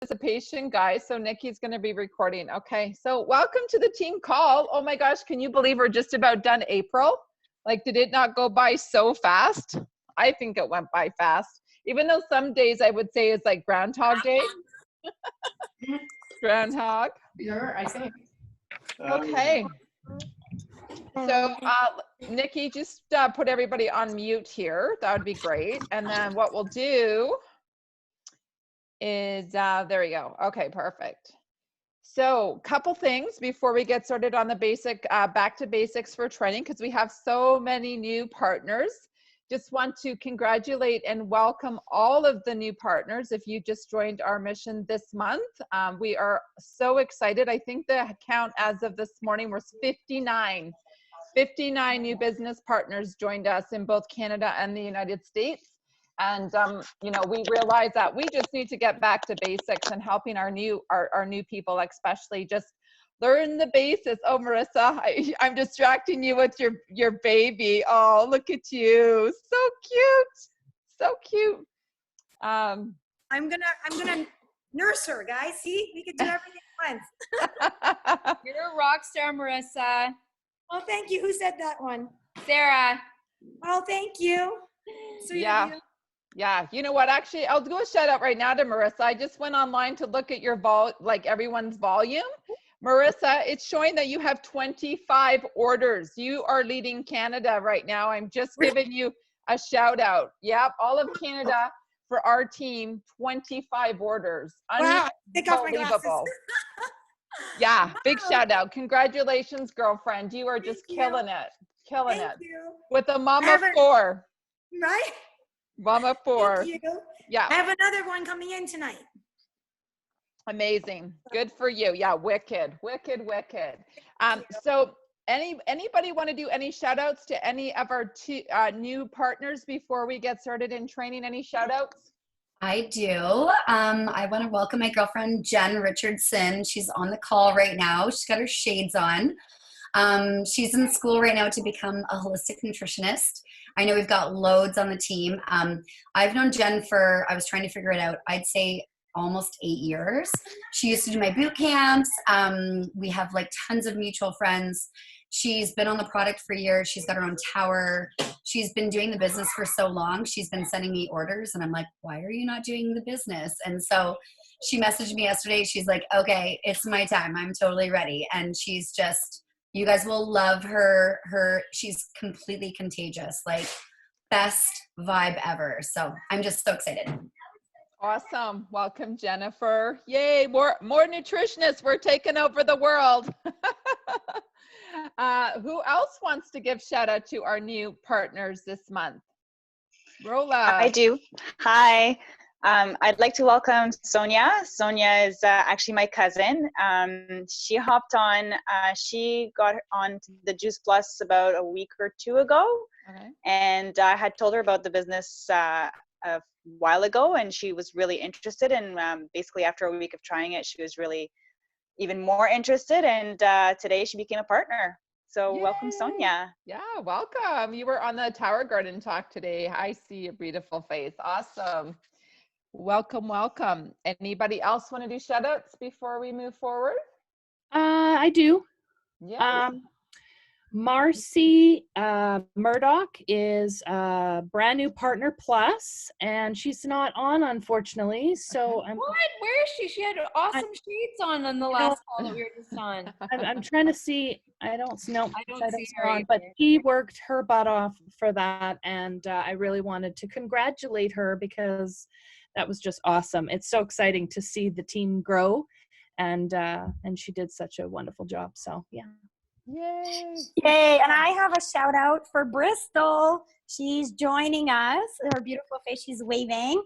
participation, guys. So Nikki's going to be recording. Okay. So welcome to the team call. Oh my gosh. Can you believe we're just about done April? Like, did it not go by so fast? I think it went by fast. Even though some days I would say it's like Groundhog Day. Groundhog. Sure, I think. Okay. So, Nikki, just put everybody on mute here. That would be great. And then what we'll do is, there we go. Okay, perfect. So, couple things before we get started on the basic, back to basics for training, because we have so many new partners. Just want to congratulate and welcome all of the new partners. If you just joined our mission this month, we are so excited. I think the count as of this morning was 59 new business partners joined us in both Canada and the United States. And, you know, we realize that we just need to get back to basics and helping our new people, especially just learn the basis. Oh, Marissa, I'm distracting you with your baby. Oh, look at you. So cute. So cute. I'm gonna nurse her, guys. See, we can do everything at once. You're a rock star, Marissa. Oh, thank you. Who said that one? Sarah. Oh, thank you. Sweet Yeah. of you. Yeah, you know what? Actually, I'll do a shout out right now to Marissa. I just went online to look at your everyone's volume. Marissa, it's showing that you have 25 orders. You are leading Canada right now. I'm just giving you a shout out. Yep, all of Canada for our team, 25 orders. Wow, take off my glasses. Unbelievable. Yeah, big shout out. Congratulations, girlfriend. You are just killing it. Killing Thank it. you. With a mama of 4. Right? Mama 4. Thank you. Yeah. I have another one coming in tonight. Amazing. Good for you. Yeah, wicked. So anybody want to do any shout outs to any of our new partners before we get started in training? Any shout outs? I do. I want to welcome my girlfriend, Jen Richardson. She's on the call right now. She's got her shades on. She's in school right now to become a holistic nutritionist. I know we've got loads on the team. I've known Jen for, I was trying to figure it out, I'd say almost 8 years. She used to do my boot camps. We have like tons of mutual friends. She's been on the product for years. She's got her own tower. She's been doing the business for so long. She's been sending me orders and I'm like, why are you not doing the business? And so she messaged me yesterday. She's like, okay, it's my time. I'm totally ready. And she's just, you guys will love her. She's completely contagious, like best vibe ever. So I'm just so excited. Awesome. Welcome, Jennifer. Yay, more nutritionists. We're taking over the world. Who else wants to give shout out to our new partners this month? Rola. I do. Hi. I'd like to welcome Sonia. Sonia is actually my cousin. She hopped on, she got on to the Juice Plus about a week or 2 ago. Okay. And I had told her about the business a while ago, and she was really interested. And basically after a week of trying it, she was really even more interested. And today she became a partner. So Yay. Welcome, Sonia. Yeah, welcome. You were on the Tower Garden talk today. I see a beautiful face. Awesome. Welcome. Anybody else want to do shout outs before we move forward? I do. Yes. Marcy Murdoch is a brand new partner plus, and she's not on, unfortunately. So I'm What? Where is she? She had awesome shades on the last call that we were just on. I'm trying to see. I don't know. I don't see her on, but either. she worked her butt off for that, and I really wanted to congratulate her because that was just awesome. It's so exciting to see the team grow, and she did such a wonderful job. So yeah. Yay. Yay. And I have a shout out for Bristol. She's joining us. Her beautiful face, she's waving.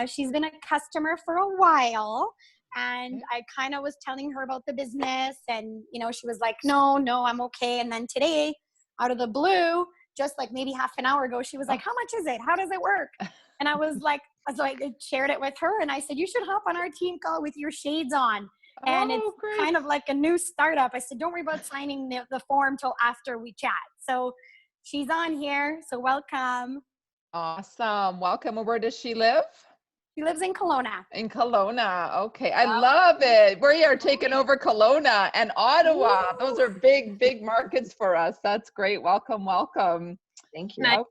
She's been a customer for a while. And I kind of was telling her about the business. And, you know, she was like, no, I'm okay. And then today, out of the blue, just like maybe half an hour ago, she was like, how much is it? How does it work? And I was like, so I shared it with her. And I said, you should hop on our team call with your shades on. And it's great. kind of like a new startup. I said, don't worry about signing the form till after we chat. So she's on here. So welcome. Awesome. Welcome. Where does she live? She lives in Kelowna. In Kelowna. Okay. I love it. We are taking over Kelowna and Ottawa. Those are big, big markets for us. That's great. Welcome, welcome. Thank you. Oh,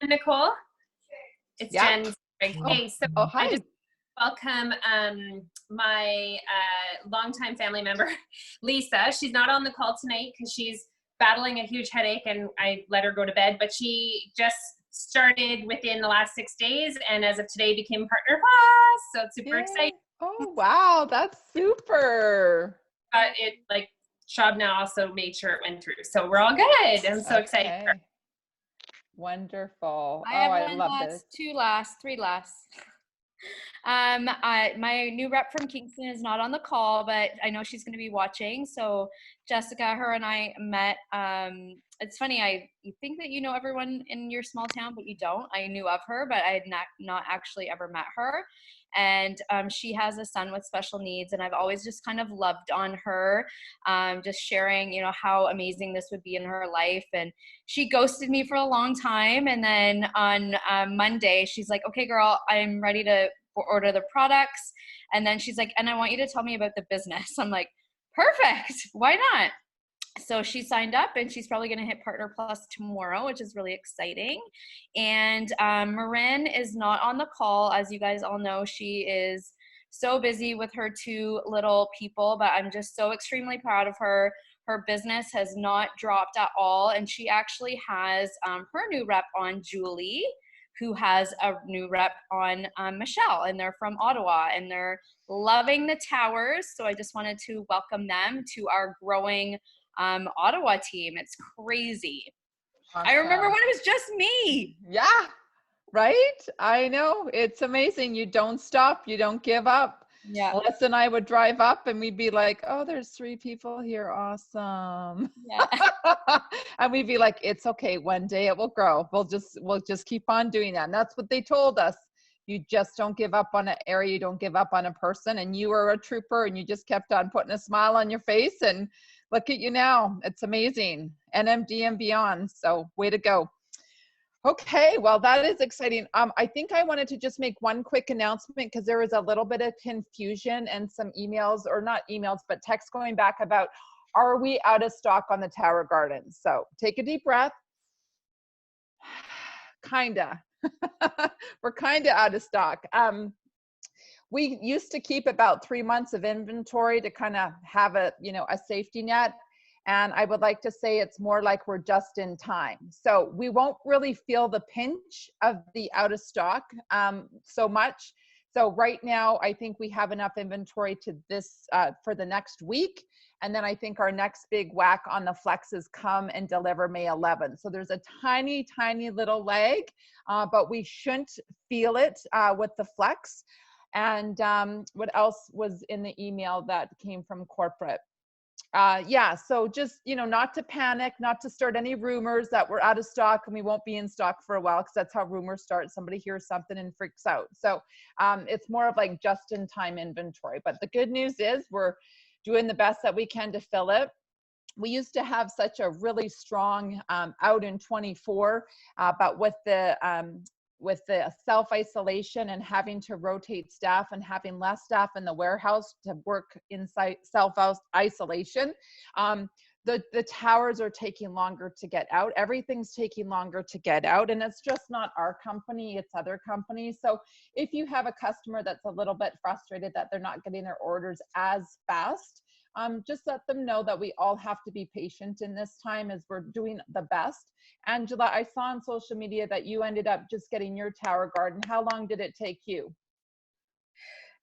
Nicole, it's Yeah. Jen. Hey, so oh, I hi. just welcome my longtime family member, Lisa. She's not on the call tonight because she's battling a huge headache, and I let her go to bed. But she just started within the last 6 days, and as of today, became partner plus. So it's super Yay. exciting. Oh, wow. That's super. But it like Shabna also made sure it went through, so we're all good. I'm so excited. For her. Okay. Wonderful. I have I one love last, this. 2 last, 3 last. My new rep from Kingston is not on the call, but I know she's going to be watching. So Jessica, her and I met. It's funny. You think that you know everyone in your small town, but you don't. I knew of her, but I had not actually ever met her. And she has a son with special needs, and I've always just kind of loved on her, just sharing, how amazing this would be in her life. And she ghosted me for a long time, and then on Monday, she's like, "Okay, girl, I'm ready to order the products." And then she's like, "And I want you to tell me about the business." I'm like, "Perfect, why not?" So she signed up, and she's probably going to hit Partner Plus tomorrow, which is really exciting. And Marin is not on the call. As you guys all know, she is so busy with her 2 little people, but I'm just so extremely proud of her. Her business has not dropped at all. And she actually has her new rep on, Julie, who has a new rep on, Michelle, and they're from Ottawa, and they're loving the towers. So I just wanted to welcome them to our growing Ottawa team. It's crazy. I remember Awesome. when it was just me. Yeah, right? I know. It's amazing. You don't stop. You don't give up. Yeah. Melissa and I would drive up and we'd be like, "Oh, there's 3 people here. Awesome." Yeah. And we'd be like, "It's okay. One day it will grow. We'll just keep on doing that." And that's what they told us. You just don't give up on an area. You don't give up on a person. And you were a trooper, and you just kept on putting a smile on your face, and look at you now. It's amazing. NMD and beyond. So way to go. Okay, well, that is exciting. I think I wanted to just make one quick announcement because there was a little bit of confusion and some emails, or not emails, but texts going back about, are we out of stock on the Tower Gardens? So take a deep breath. Kinda. We're kinda out of stock. We used to keep about 3 months of inventory to kind of have a safety net. And I would like to say it's more like we're just in time. So we won't really feel the pinch of the out of stock so much. So right now, I think we have enough inventory to this for the next week. And then I think our next big whack on the flexes come and deliver May 11th. So there's a tiny, tiny little lag, but we shouldn't feel it with the flex. And what else was in the email that came from corporate? Yeah, so just, not to panic, not to start any rumors that we're out of stock and we won't be in stock for a while, because that's how rumors start. Somebody hears something and freaks out. So it's more of like just in time inventory. But the good news is we're doing the best that we can to fill it. We used to have such a really strong out in 24, but with the self-isolation and having to rotate staff and having less staff in the warehouse to work inside self-isolation, the towers are taking longer to get out. Everything's taking longer to get out, and it's just not our company, it's other companies. So if you have a customer that's a little bit frustrated that they're not getting their orders as fast, just let them know that we all have to be patient in this time as we're doing the best. Angela, I saw on social media that you ended up just getting your Tower Garden. How long did it take you?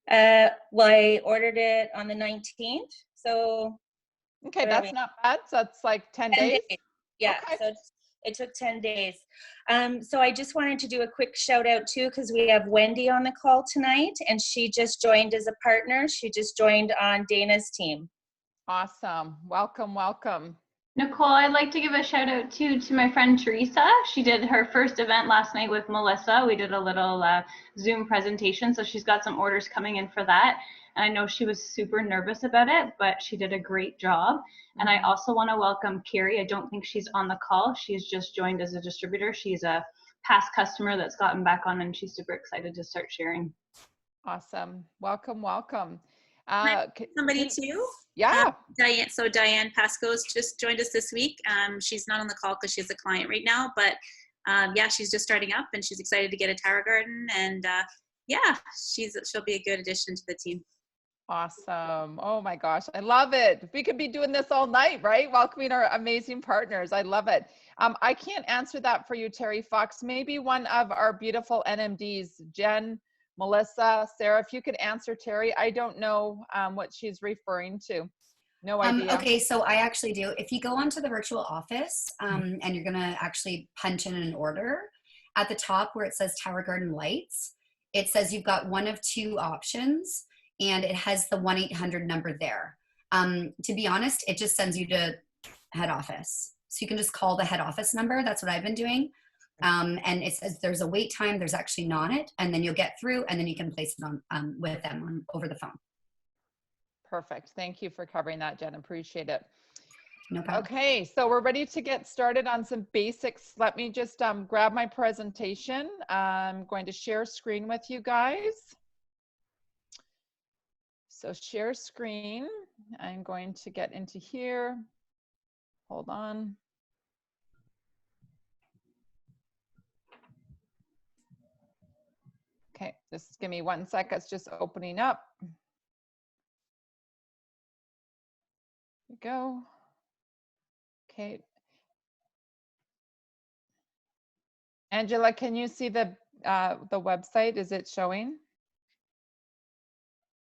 Well, I ordered it on the 19th. So okay, that's not bad. So that's like 10 days. Yeah, okay. So it took 10 days. So I just wanted to do a quick shout out too, because we have Wendy on the call tonight, and she just joined as a partner. She just joined on Dana's team. Awesome. Welcome, welcome. Nicole, I'd like to give a shout out too to my friend Teresa. She did her first event last night with Melissa. We did a little Zoom presentation, so she's got some orders coming in for that. And I know she was super nervous about it, but she did a great job. And I also want to welcome Carrie. I don't think she's on the call. She's just joined as a distributor. She's a past customer that's gotten back on, and she's super excited to start sharing. Awesome. Welcome, welcome. Somebody too? Yeah. Diane. So Diane Pasco's just joined us this week. She's not on the call because she's a client right now, but yeah, she's just starting up and she's excited to get a Tower Garden, and yeah, she'll be a good addition to the team. Awesome. Oh my gosh, I love it. We could be doing this all night, right? Welcoming our amazing partners. I love it. I can't answer that for you, Terry Fox. Maybe one of our beautiful NMDs, Jen, Melissa, Sarah, if you could answer Terry. I don't know what she's referring to. No idea. Okay, so I actually do. If you go onto the virtual office and you're gonna actually punch in an order, at the top where it says Tower Garden Lights, it says you've got one of two options, and it has the 1-800 number there. To be honest, it just sends you to head office. So you can just call the head office number. That's what I've been doing. And it says there's a wait time. There's actually not it. And then you'll get through, and then you can place it on with them over the phone. Perfect. Thank you for covering that, Jen. Appreciate it. No problem. Okay, so we're ready to get started on some basics. Let me just grab my presentation. I'm going to share screen with you guys. So share screen. I'm going to get into here. Hold on. Okay, just give me 1 sec. It's just opening up. Here we go. Okay. Angela, can you see the website? Is it showing?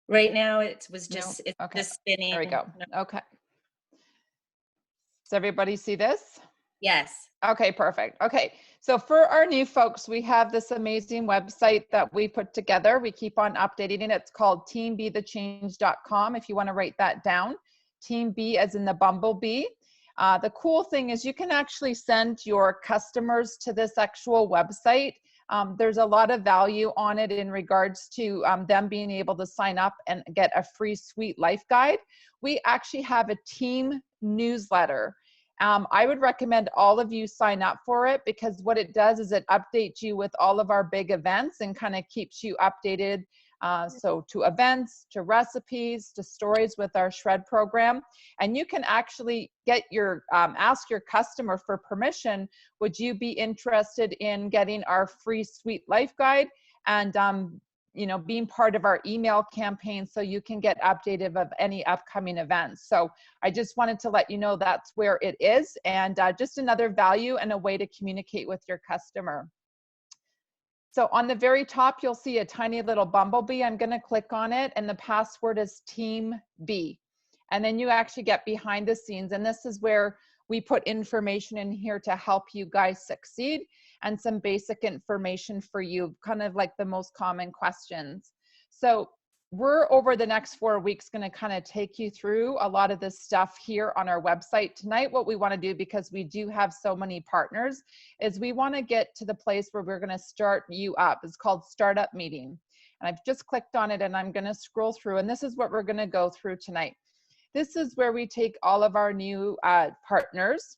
Right now, it was just, No? it's Okay. just spinning. There we go. Okay. Does everybody see this? Yes. Okay, perfect. Okay, so for our new folks, we have this amazing website that we put together. We keep on updating it. It's called teambethechange.com if you want to write that down. Team B as in the bumblebee. The cool thing is you can actually send your customers to this actual website. There's a lot of value on it in regards to them being able to sign up and get a free Sweet Life Guide. We actually have a team newsletter. I would recommend all of you sign up for it, because what it does is it updates you with all of our big events and kind of keeps you updated. So to events, to recipes, to stories with our Shred program. And you can actually get your, ask your customer for permission. Would you be interested in getting our free Sweet Life Guide and, you know, being part of our email campaign so you can get updated of any upcoming events. So I just wanted to let you know that's where it is, and just another value and a way to communicate with your customer. So on the very top, you'll see a tiny little bumblebee. I'm going to click on it, and the password is Team B. And then you actually get behind the scenes, and this is where we put information in here to help you guys succeed, and some basic information for you, kind of like the most common questions. So we're over the next 4 weeks going to kind of take you through a lot of this stuff here on our website. Tonight, what we want to do, because we do have so many partners, is we want to get to the place where we're going to start you up. It's called Startup Meeting. And I've just clicked on it, and I'm going to scroll through, and this is what we're going to go through tonight. This is where we take all of our new partners.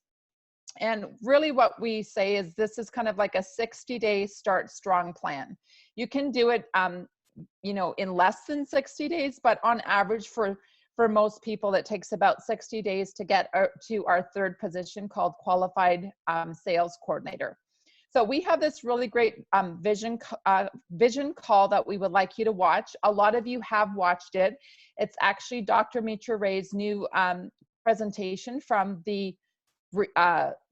And really what we say is this is kind of like a 60-day start strong plan. You can do it you know, in less than 60 days, but on average for most people, it takes about 60 days to get to our third position called Qualified Sales Coordinator. So we have this really great vision call that we would like you to watch. A lot of you have watched it. It's actually Dr. Mitra Ray's new presentation from the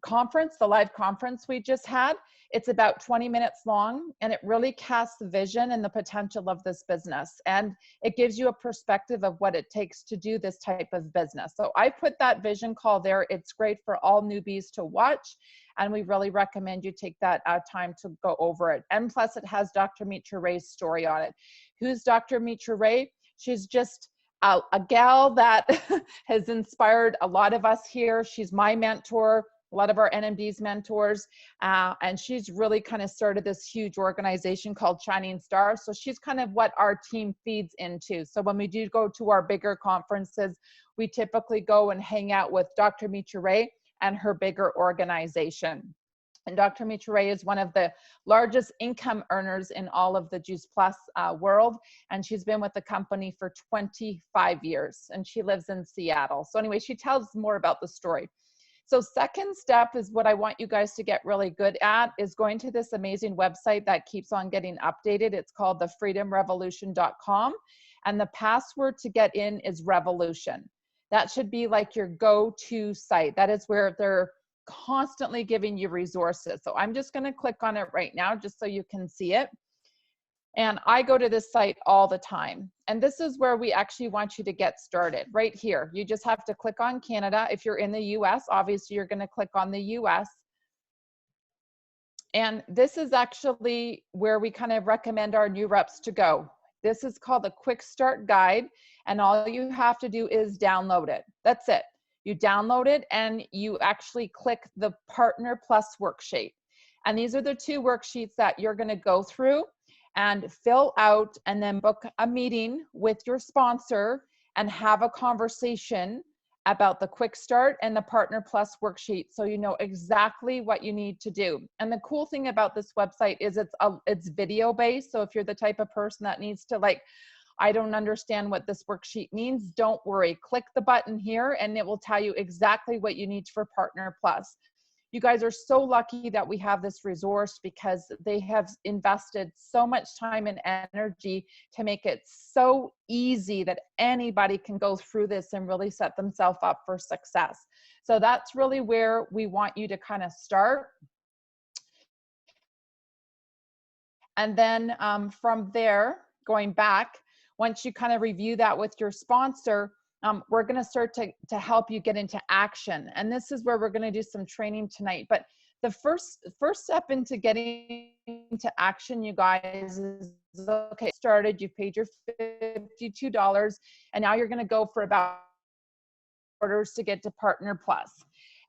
conference, the live conference we just had. It's about 20 minutes long, and it really casts the vision and the potential of this business. And it gives you a perspective of what it takes to do this type of business. So I put that vision call there. It's great for all newbies to watch, and we really recommend you take that time to go over it. And plus it has Dr. Mitra Ray's story on it. Who's Dr. Mitra Ray? She's just a gal that has inspired a lot of us here. She's my mentor, a lot of our NMD's mentors, and she's really kind of started this huge organization called Shining Star. So she's kind of what our team feeds into. So when we do go to our bigger conferences, we typically go and hang out with Dr. Mitra Ray and her bigger organization. And Dr. Mitra Ray is one of the largest income earners in all of the Juice Plus world. And she's been with the company for 25 years and she lives in Seattle. So anyway, she tells more about the story. So second step is what I want you guys to get really good at is going to this amazing website that keeps on getting updated. It's called thefreedomrevolution.com. And the password to get in is revolution. That should be like your go-to site. That is where they're constantly giving you resources. So I'm just going to click on it right now just so you can see it. And I go to this site all the time. And this is where we actually want you to get started right here. You just have to click on Canada. If you're in the US, obviously you're going to click on the US. And this is actually where we kind of recommend our new reps to go. This is called the Quick Start Guide. And all you have to do is download it. That's it. You download it and you actually click the Partner Plus worksheet. And these are the two worksheets that you're going to go through and fill out and then book a meeting with your sponsor and have a conversation about the Quick Start and the Partner Plus worksheet so you know exactly what you need to do. And the cool thing about this website is it's video based. So if you're the type of person that needs to like, I don't understand what this worksheet means, don't worry. Click the button here and it will tell you exactly what you need for Partner Plus. You guys are so lucky that we have this resource because they have invested so much time and energy to make it so easy that anybody can go through this and really set themselves up for success. So that's really where we want you to kind of start. And then from there, going back, once you kind of review that with your sponsor, we're going to start to help you get into action. And this is where we're going to do some training tonight. But the first step into getting into action, you guys, is okay, started, you've paid your $52, and now you're going to go for about orders to get to Partner Plus.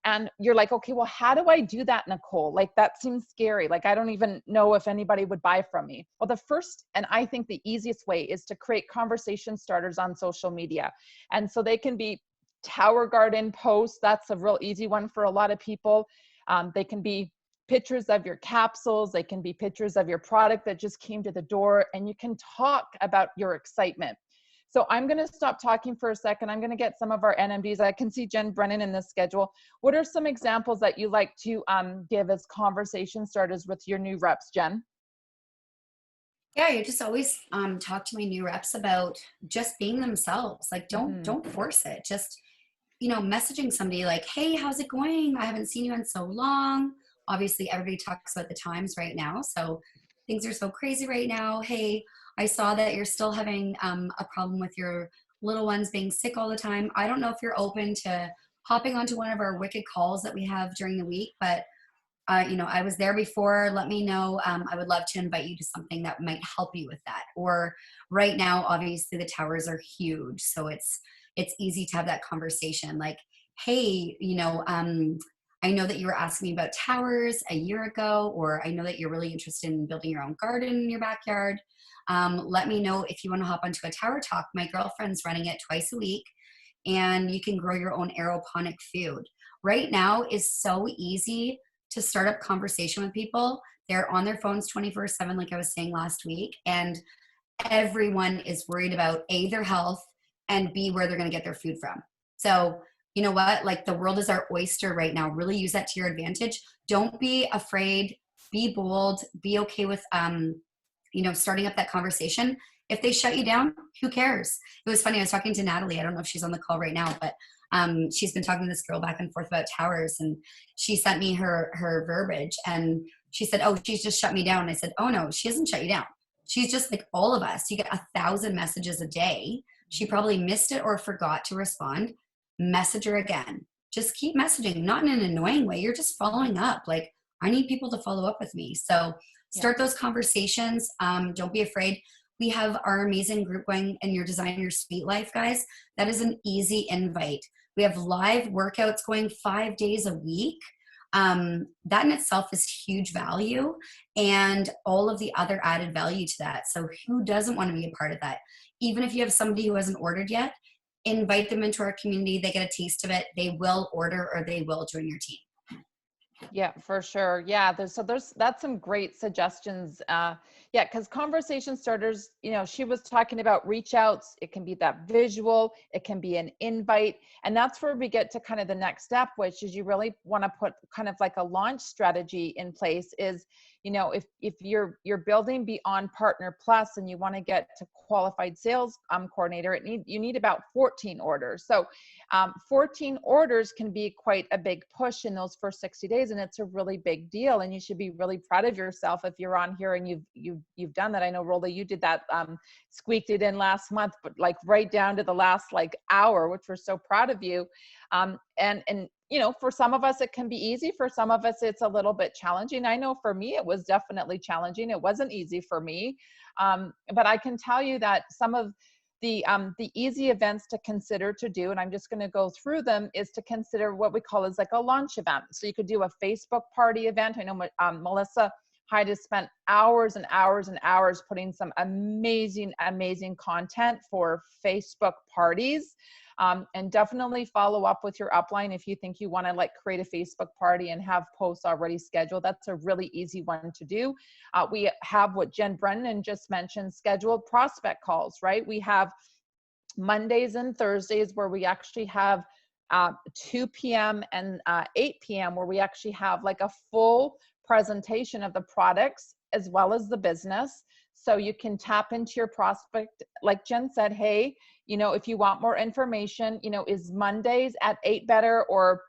And you're like, okay, well, how do I do that, Nicole? Like, that seems scary. Like, I don't even know if anybody would buy from me. Well, the first, and I think the easiest way is to create conversation starters on social media. And so they can be Tower Garden posts. That's a real easy one for a lot of people. They can be pictures of your capsules. They can be pictures of your product that just came to the door, and you can talk about your excitement. So I'm going to stop talking for a second. I'm going to get some of our NMDs. I can see Jen Brennan in the schedule. What are some examples that you like to give as conversation starters with your new reps, Jen? Yeah, you just always talk to my new reps about just being themselves. Like, don't force it. Just, you know, messaging somebody like, hey, how's it going? I haven't seen you in so long. Obviously, everybody talks about the times right now. So things are so crazy right now. Hey, I saw that you're still having a problem with your little ones being sick all the time. I don't know if you're open to hopping onto one of our wicked calls that we have during the week, but you know, I was there before. Let me know. I would love to invite you to something that might help you with that. Or right now, obviously the towers are huge, so it's easy to have that conversation. Like, hey, you know, I know that you were asking me about towers a year ago, or I know that you're really interested in building your own garden in your backyard. Let me know if you want to hop onto a tower talk. My girlfriend's running it twice a week, and you can grow your own aeroponic food. Right now is so easy to start up conversation with people. They're on their phones 24/7, like I was saying last week, and everyone is worried about A, their health, and B, where they're going to get their food from. So you know what? Like, the world is our oyster right now. Really use that to your advantage. Don't be afraid. Be bold. Be okay with you know, starting up that conversation. If they shut you down, who cares? It was funny. I was talking to Natalie. I don't know if she's on the call right now, but she's been talking to this girl back and forth about towers, and she sent me her verbiage, and she said, oh, she's just shut me down. And I said, oh no, she hasn't shut you down. She's just like all of us. You get 1,000 messages a day. She probably missed it or forgot to respond. Message her again. Just keep messaging, not in an annoying way. You're just following up. Like, I need people to follow up with me. So start those conversations. Don't be afraid. We have our amazing group going in your Design Your Sweet Life, guys. That is an easy invite. We have live workouts going 5 days a week. That in itself is huge value, and all of the other added value to that. So who doesn't want to be a part of that? Even if you have somebody who hasn't ordered yet, invite them into our community. They get a taste of it. They will order, or they will join your team. Yeah, for sure. Yeah, that's some great suggestions. Yeah, because conversation starters, she was talking about reach outs. It can be that visual, it can be an invite, and that's where we get to kind of the next step, which is you really want to put kind of like a launch strategy in place. Is if you're building beyond Partner Plus and you want to get to qualified sales coordinator, you need about 14 orders. So 14 orders can be quite a big push in those first 60 days, and it's a really big deal, and you should be really proud of yourself if you're on here and you've done that. I know, Rolla, you did that, squeaked it in last month, but like right down to the last like hour, which we're so proud of you. And for some of us it can be easy, for some of us it's a little bit challenging. I know for me it was definitely challenging. It wasn't easy for me, but I can tell you that some of the easy events to consider to do, and I'm just going to go through them, is to consider what we call as like a launch event. So you could do a Facebook party event. I know Melissa Hyde has spent hours and hours and hours putting some amazing content for Facebook parties. And definitely follow up with your upline if you think you want to like create a Facebook party and have posts already scheduled. That's a really easy one to do. We have what Jen Brennan just mentioned, scheduled prospect calls, right? We have Mondays and Thursdays where we actually have 2 p.m. and 8 p.m. where we actually have like a full presentation of the products as well as the business. So you can tap into your prospect. Like Jen said, hey, if you want more information, is Mondays at 8 better, or,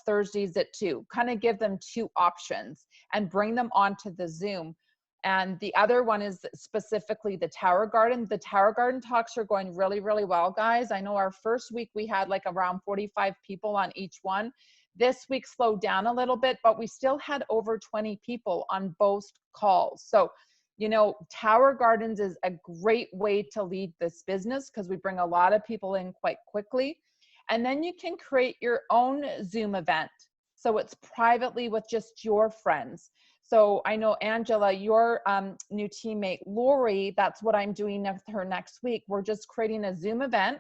Thursdays at 2? Kind of give them two options and bring them onto the Zoom. And the other one is specifically the Tower Garden. The Tower Garden talks are going really, really well, guys. I know our first week we had like around 45 people on each one. This week slowed down a little bit, but we still had over 20 people on both calls. So Tower Gardens is a great way to lead this business because we bring a lot of people in quite quickly. And then you can create your own Zoom event. So it's privately with just your friends. So I know, Angela, your new teammate, Lori, that's what I'm doing with her next week. We're just creating a Zoom event.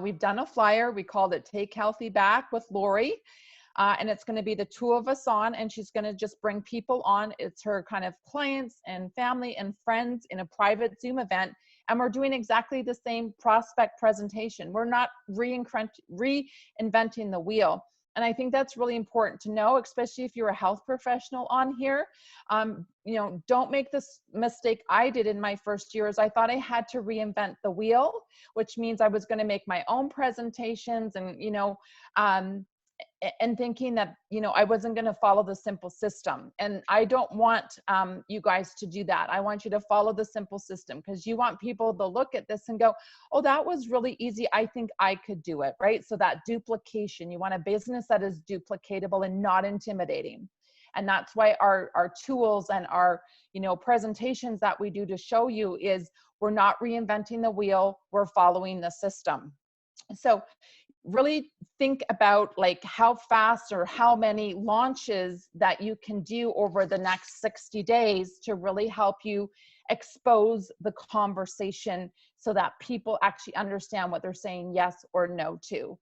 We've done a flyer. We called it Take Healthy Back with Lori. And it's going to be the two of us on, and she's going to just bring people on. It's her kind of clients and family and friends in a private Zoom event. And we're doing exactly the same prospect presentation. We're not reinventing the wheel. And I think that's really important to know, especially if you're a health professional on here. Don't make this mistake I did in my first year. Is I thought I had to reinvent the wheel, which means I was going to make my own presentations and thinking that, I wasn't going to follow the simple system. And I don't want you guys to do that. I want you to follow the simple system, because you want people to look at this and go, oh, that was really easy. I think I could do it, right? So that duplication, you want a business that is duplicatable and not intimidating. And that's why our tools and our, presentations that we do to show you is we're not reinventing the wheel, we're following the system. So really think about like how fast or how many launches that you can do over the next 60 days to really help you expose the conversation so that people actually understand what they're saying yes or no to.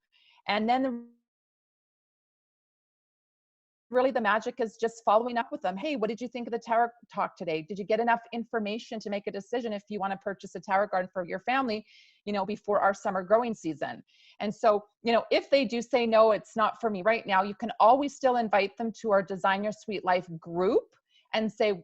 And then really the magic is just following up with them. Hey, what did you think of the Tower Talk today? Did you get enough information to make a decision if you want to purchase a Tower Garden for your family, before our summer growing season? And so, if they do say, no, it's not for me right now, you can always still invite them to our Design Your Sweet Life group and say,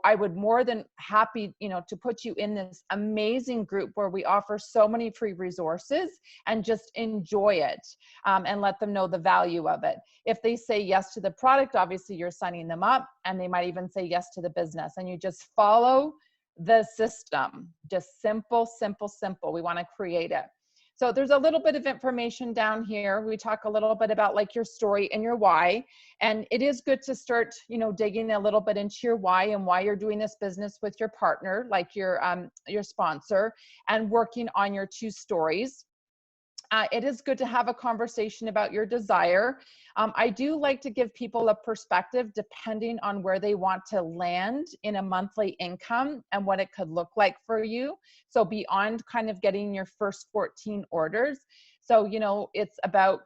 I would more than happy, to put you in this amazing group where we offer so many free resources, and just enjoy it, and let them know the value of it. If they say yes to the product, obviously you're signing them up, and they might even say yes to the business, and you just follow the system. Just simple, simple, simple. We want to create it. So there's a little bit of information down here. We talk a little bit about like your story and your why. And it is good to start, digging a little bit into your why and why you're doing this business with your partner, like your sponsor, and working on your 2 stories. It is good to have a conversation about your desire. I do like to give people a perspective depending on where they want to land in a monthly income and what it could look like for you. So beyond kind of getting your first 14 orders. So, it's about,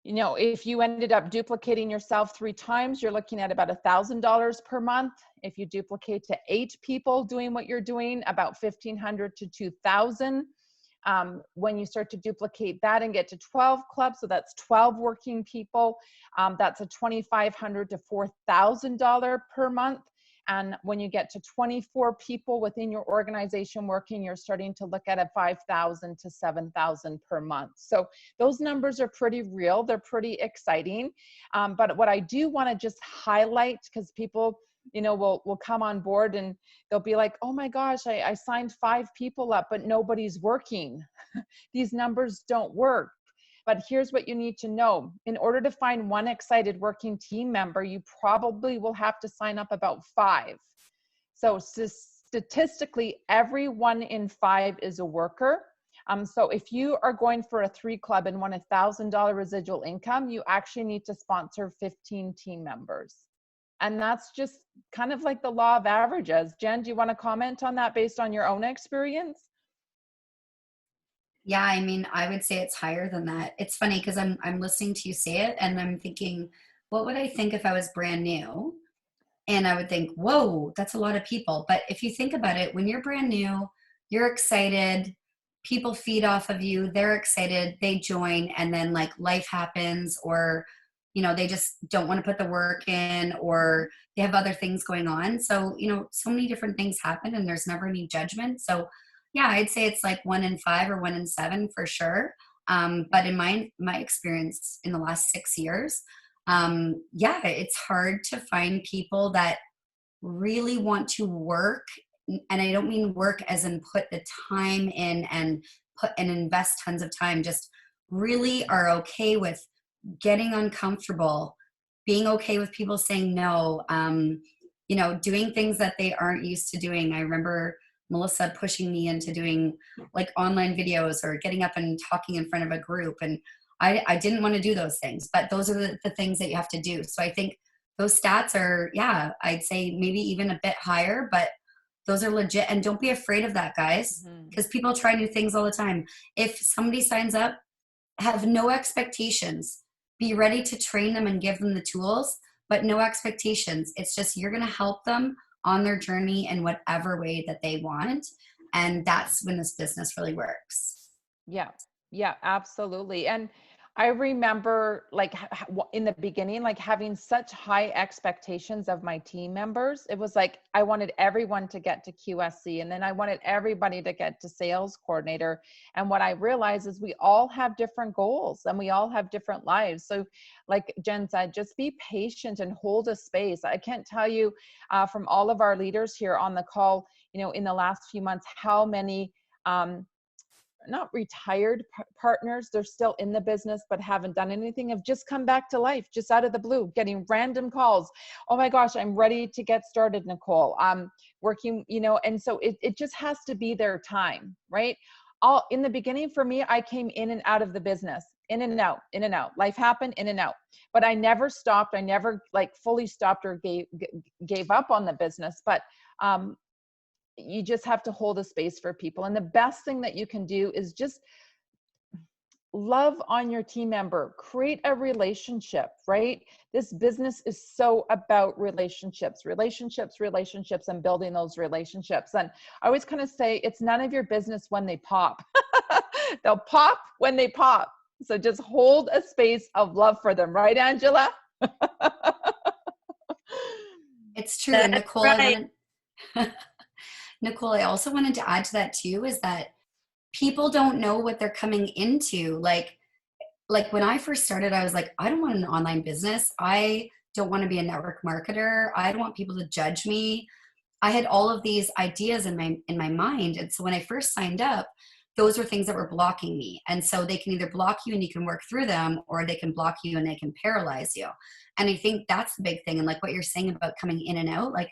You know, if you ended up duplicating yourself 3 times, you're looking at about $1,000 per month. If you duplicate to 8 people doing what you're doing, about $1,500 to $2,000. When you start to duplicate that and get to 12 clubs, so that's 12 working people, that's a $2,500 to $4,000 per month. And when you get to 24 people within your organization working, you're starting to look at a $5,000 to $7,000 per month. So those numbers are pretty real. They're pretty exciting. But what I do want to just highlight, because people, you know, will come on board and they'll be like, oh my gosh, I signed 5 people up, but nobody's working. These numbers don't work. But here's what you need to know. In order to find one excited working team member, you probably will have to sign up about 5. So statistically, every 1 in 5 is a worker. So if you are going for a 3 club and want $1,000 residual income, you actually need to sponsor 15 team members. And that's just kind of like the law of averages. Jen, do you want to comment on that based on your own experience? Yeah, I mean, I would say it's higher than that. It's funny because I'm listening to you say it and I'm thinking, what would I think if I was brand new? And I would think, whoa, that's a lot of people. But if you think about it, when you're brand new, you're excited, people feed off of you, they're excited, they join, and then like life happens, or you know, they just don't want to put the work in, or they have other things going on. So, you know, so many different things happen and there's never any judgment. So yeah, I'd say it's like 1 in 5 or 1 in 7 for sure. But in my experience in the last 6 years, yeah, it's hard to find people that really want to work. And I don't mean work as in put the time in and invest tons of time, just really are okay with getting uncomfortable, being okay with people saying no, you know, doing things that they aren't used to doing. I remember Melissa pushing me into doing like online videos or getting up and talking in front of a group. And I didn't want to do those things, but those are the things that you have to do. So I think those stats are, yeah, I'd say maybe even a bit higher, but those are legit. And don't be afraid of that, guys, because people try new things all the time. If somebody signs up, have no expectations. Be ready to train them and give them the tools, but no expectations. It's just you're going to help them on their journey in whatever way that they want. And that's when this business really works. Yeah, absolutely. And I remember like in the beginning, like having such high expectations of my team members. It was like, I wanted everyone to get to QSC, and then I wanted everybody to get to sales coordinator. And what I realized is we all have different goals and we all have different lives. So like Jen said, just be patient and hold a space. I can't tell you from all of our leaders here on the call, you know, in the last few months, how many, not retired partners, they're still in the business but haven't done anything, have just come back to life just out of the blue, getting random calls. Oh my gosh, I'm ready to get started, Nicole. Working, you know, and so it just has to be their time, right? In the beginning for me, I came in and out of the business, in and out. Life happened, in and out. But I never stopped. I never like fully stopped or gave up on the business. But you just have to hold a space for people. And the best thing that you can do is just love on your team member, create a relationship, right? This business is so about relationships, and building those relationships. And I always kind of say it's none of your business when they pop. They'll pop when they pop. So just hold a space of love for them. Right, Angela? It's true. That's Nicole, right. Nicole, I also wanted to add to that too, is that people don't know what they're coming into. Like when I first started, I was like, I don't want an online business. I don't want to be a network marketer. I don't want people to judge me. I had all of these ideas in my mind. And so when I first signed up, those were things that were blocking me. And so they can either block you and you can work through them, or they can block you and they can paralyze you. And I think that's the big thing. And like what you're saying about coming in and out, like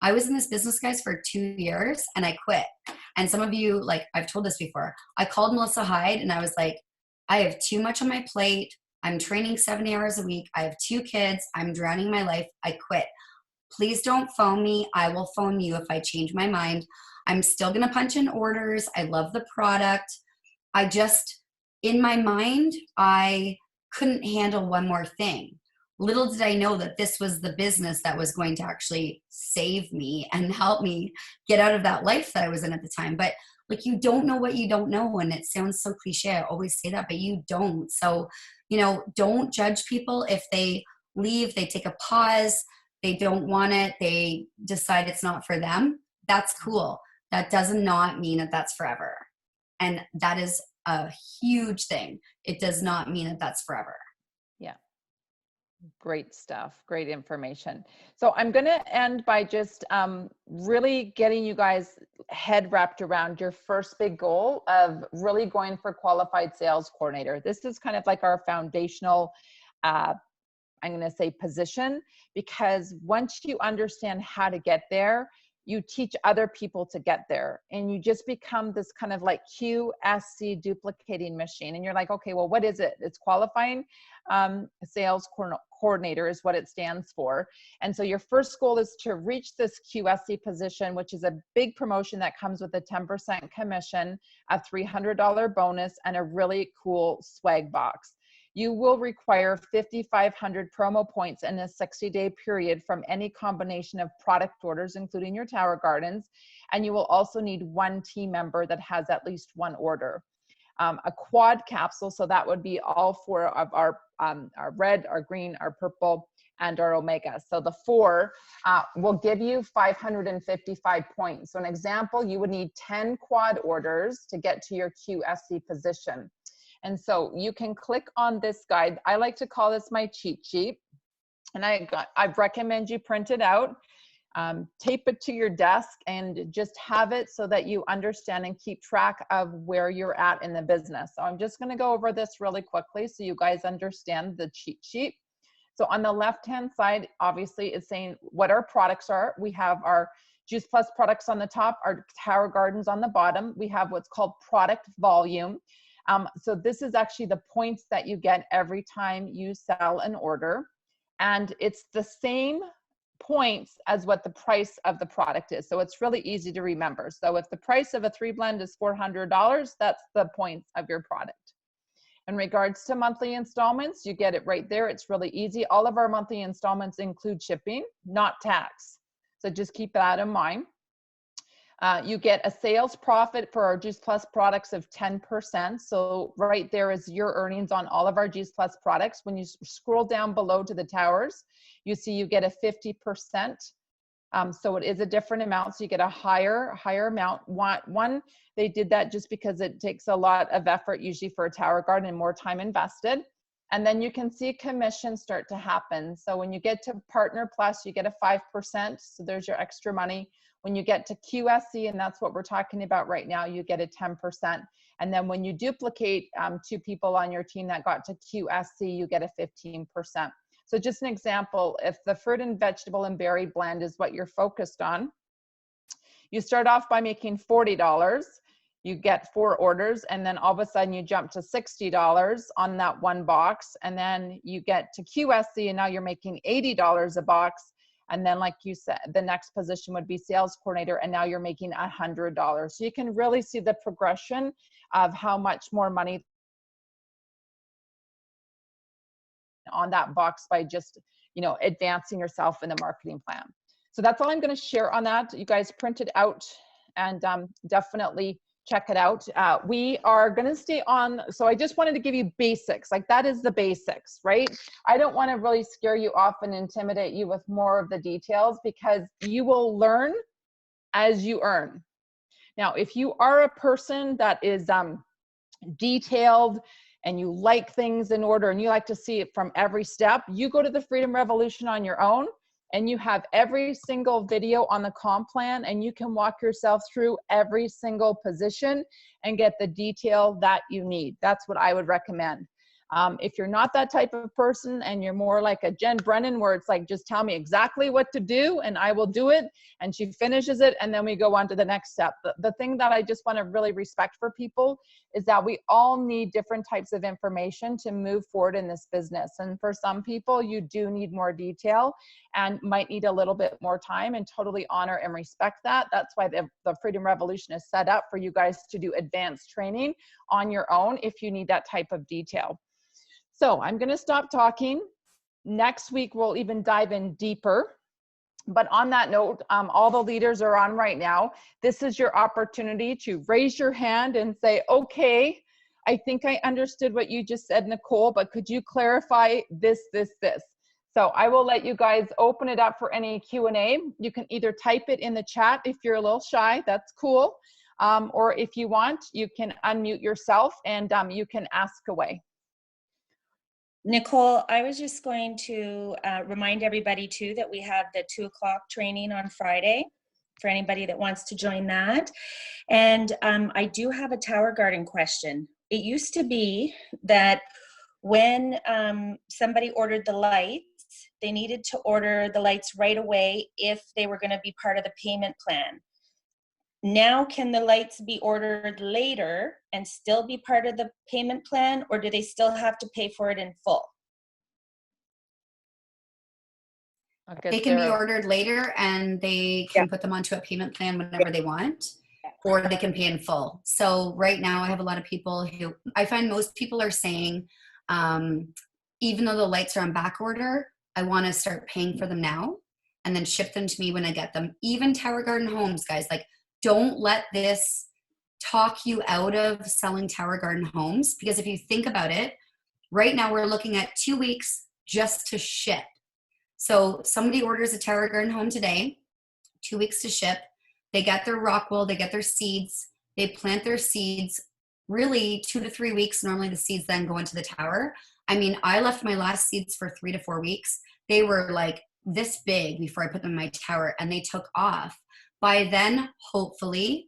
I was in this business, guys, for 2 years and I quit. And some of you, like I've told this before, I called Melissa Hyde and I was like, I have too much on my plate. I'm training 70 hours a week. I have 2 kids. I'm drowning my life. I quit. Please don't phone me. I will phone you if I change my mind. I'm still going to punch in orders. I love the product. I just, in my mind, I couldn't handle one more thing. Little did I know that this was the business that was going to actually save me and help me get out of that life that I was in at the time. But like, you don't know what you don't know. And it sounds so cliche. I always say that, but you don't. So, you know, don't judge people if they leave, they take a pause, they don't want it, they decide it's not for them. That's cool. That does not mean that that's forever. And that is a huge thing. It does not mean that that's forever. Yeah. Great stuff. Great information. So I'm going to end by just really getting you guys head wrapped around your first big goal of really going for qualified sales coordinator. This is kind of like our foundational, I'm going to say, position, because once you understand how to get there, you teach other people to get there, and you just become this kind of like QSC duplicating machine. And you're like, okay, well, what is it? It's qualifying sales coordinator is what it stands for. And so your first goal is to reach this QSC position, which is a big promotion that comes with a 10% commission, a $300 bonus, and a really cool swag box. You will require 5,500 promo points in a 60-day period from any combination of product orders, including your Tower Gardens. And you will also need one team member that has at least one order. A quad capsule, so that would be all four of our red, our green, our purple, and our omega. So the four will give you 555 points. So an example, you would need 10 quad orders to get to your QSC position. And so you can click on this guide. I like to call this my cheat sheet. And I recommend you print it out, tape it to your desk, and just have it so that you understand and keep track of where you're at in the business. So I'm just gonna go over this really quickly so you guys understand the cheat sheet. So on the left-hand side, obviously, it's saying what our products are. We have our Juice Plus products on the top, our Tower Gardens on the bottom. We have what's called product volume. So this is actually the points that you get every time you sell an order. And it's the same points as what the price of the product is. So it's really easy to remember. So if the price of a 3-blend is $400, that's the points of your product. In regards to monthly installments, you get it right there. It's really easy. All of our monthly installments include shipping, not tax. So just keep that in mind. You get a sales profit for our Juice Plus products of 10%. So right there is your earnings on all of our Juice Plus products. When you scroll down below to the towers, you see you get a 50%. So it is a different amount. So you get a higher amount. One, they did that just because it takes a lot of effort usually for a Tower Garden and more time invested. And then you can see commissions start to happen. So when you get to Partner Plus, you get a 5%. So there's your extra money. When you get to QSC, and that's what we're talking about right now, you get a 10%. And then when you duplicate 2 people on your team that got to QSC, you get a 15%. So just an example, if the fruit and vegetable and berry blend is what you're focused on, you start off by making $40. You get 4 orders, and then all of a sudden you jump to $60 on that one box. And then you get to QSC, and now you're making $80 a box. And then, like you said, the next position would be sales coordinator, and now you're making $100. So you can really see the progression of how much more money on that box by just, you know, advancing yourself in the marketing plan. So that's all I'm going to share on that. You guys print it out and definitely check it out. We are going to stay on. So I just wanted to give you basics. Like, that is the basics, right? I don't want to really scare you off and intimidate you with more of the details, because you will learn as you earn. Now, if you are a person that is detailed and you like things in order and you like to see it from every step, you go to the Freedom Revolution on your own, and you have every single video on the comp plan, and you can walk yourself through every single position and get the detail that you need. That's what I would recommend. If you're not that type of person and you're more like a Jen Brennan, where it's like, just tell me exactly what to do and I will do it, and she finishes it, and then we go on to the next step. The thing that I just want to really respect for people is that we all need different types of information to move forward in this business. And for some people, you do need more detail and might need a little bit more time, and totally honor and respect that. That's why the Freedom Revolution is set up for you guys to do advanced training on your own if you need that type of detail. So I'm going to stop talking. Next week, we'll even dive in deeper. But on that note, all the leaders are on right now. This is your opportunity to raise your hand and say, okay, I think I understood what you just said, Nicole, but could you clarify this, this, this? So I will let you guys open it up for any Q&A. You can either type it in the chat if you're a little shy, that's cool. Or if you want, you can unmute yourself and you can ask away. Nicole, I was just going to remind everybody too that we have the 2 o'clock training on Friday for anybody that wants to join that. And I do have a Tower Garden question. It used to be that when somebody ordered the lights, they needed to order the lights right away if they were going to be part of the payment plan. Now, can the lights be ordered later and still be part of the payment plan, or do they still have to pay for it in full? They can be ordered later and they can put them onto a payment plan whenever they want, or they can pay in full. So right now I have a lot of people who, I find most people are saying, even though the lights are on back order, I want to start paying for them now and then ship them to me when I get them. Even Tower Garden Homes, guys, like, don't let this talk you out of selling Tower Garden Homes, because if you think about it, right now we're looking at 2 weeks just to ship. So somebody orders a Tower Garden home today, 2 weeks to ship. They get their rock wool, they get their seeds, they plant their seeds. Really 2 to 3 weeks, normally the seeds then go into the tower. I mean, I left my last seeds for 3 to 4 weeks. They were like this big before I put them in my tower, and they took off. By then, hopefully,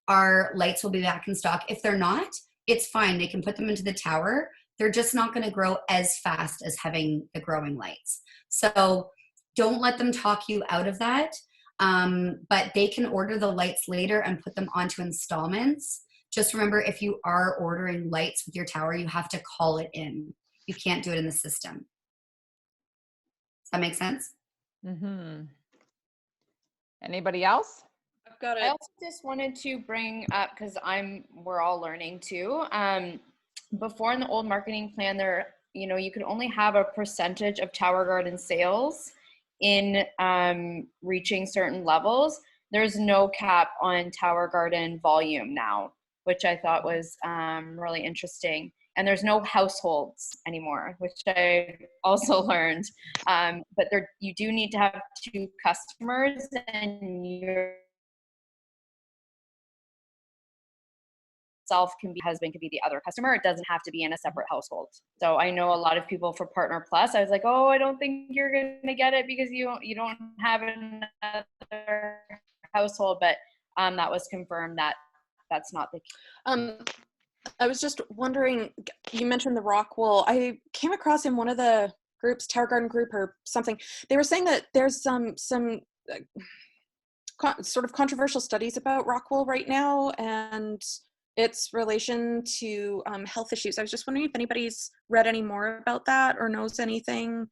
our lights will be back in stock. If they're not, it's fine. They can put them into the tower. They're just not going to grow as fast as having the growing lights. So don't let them talk you out of that. But they can order the lights later and put them onto installments. Just remember, if you are ordering lights with your tower, you have to call it in. You can't do it in the system. Does that make sense? Mm-hmm. Anybody else? I've got it. I also just wanted to bring up, because we're all learning too. Before in the old marketing plan, there, you could only have a percentage of Tower Garden sales in reaching certain levels. There's no cap on Tower Garden volume now, which I thought was really interesting. And there's no households anymore, which I also learned. But you do need to have 2 customers, and your husband could be the other customer. It doesn't have to be in a separate household. So I know a lot of people for Partner Plus, I was like, oh, I don't think you're going to get it because you don't have another household. But that was confirmed that that's not the case. I was just wondering, you mentioned the rock wool. I came across in one of the groups, Tower Garden group or something, they were saying that there's some sort of controversial studies about rock wool right now and its relation to health issues. I was just wondering if anybody's read any more about that or knows anything,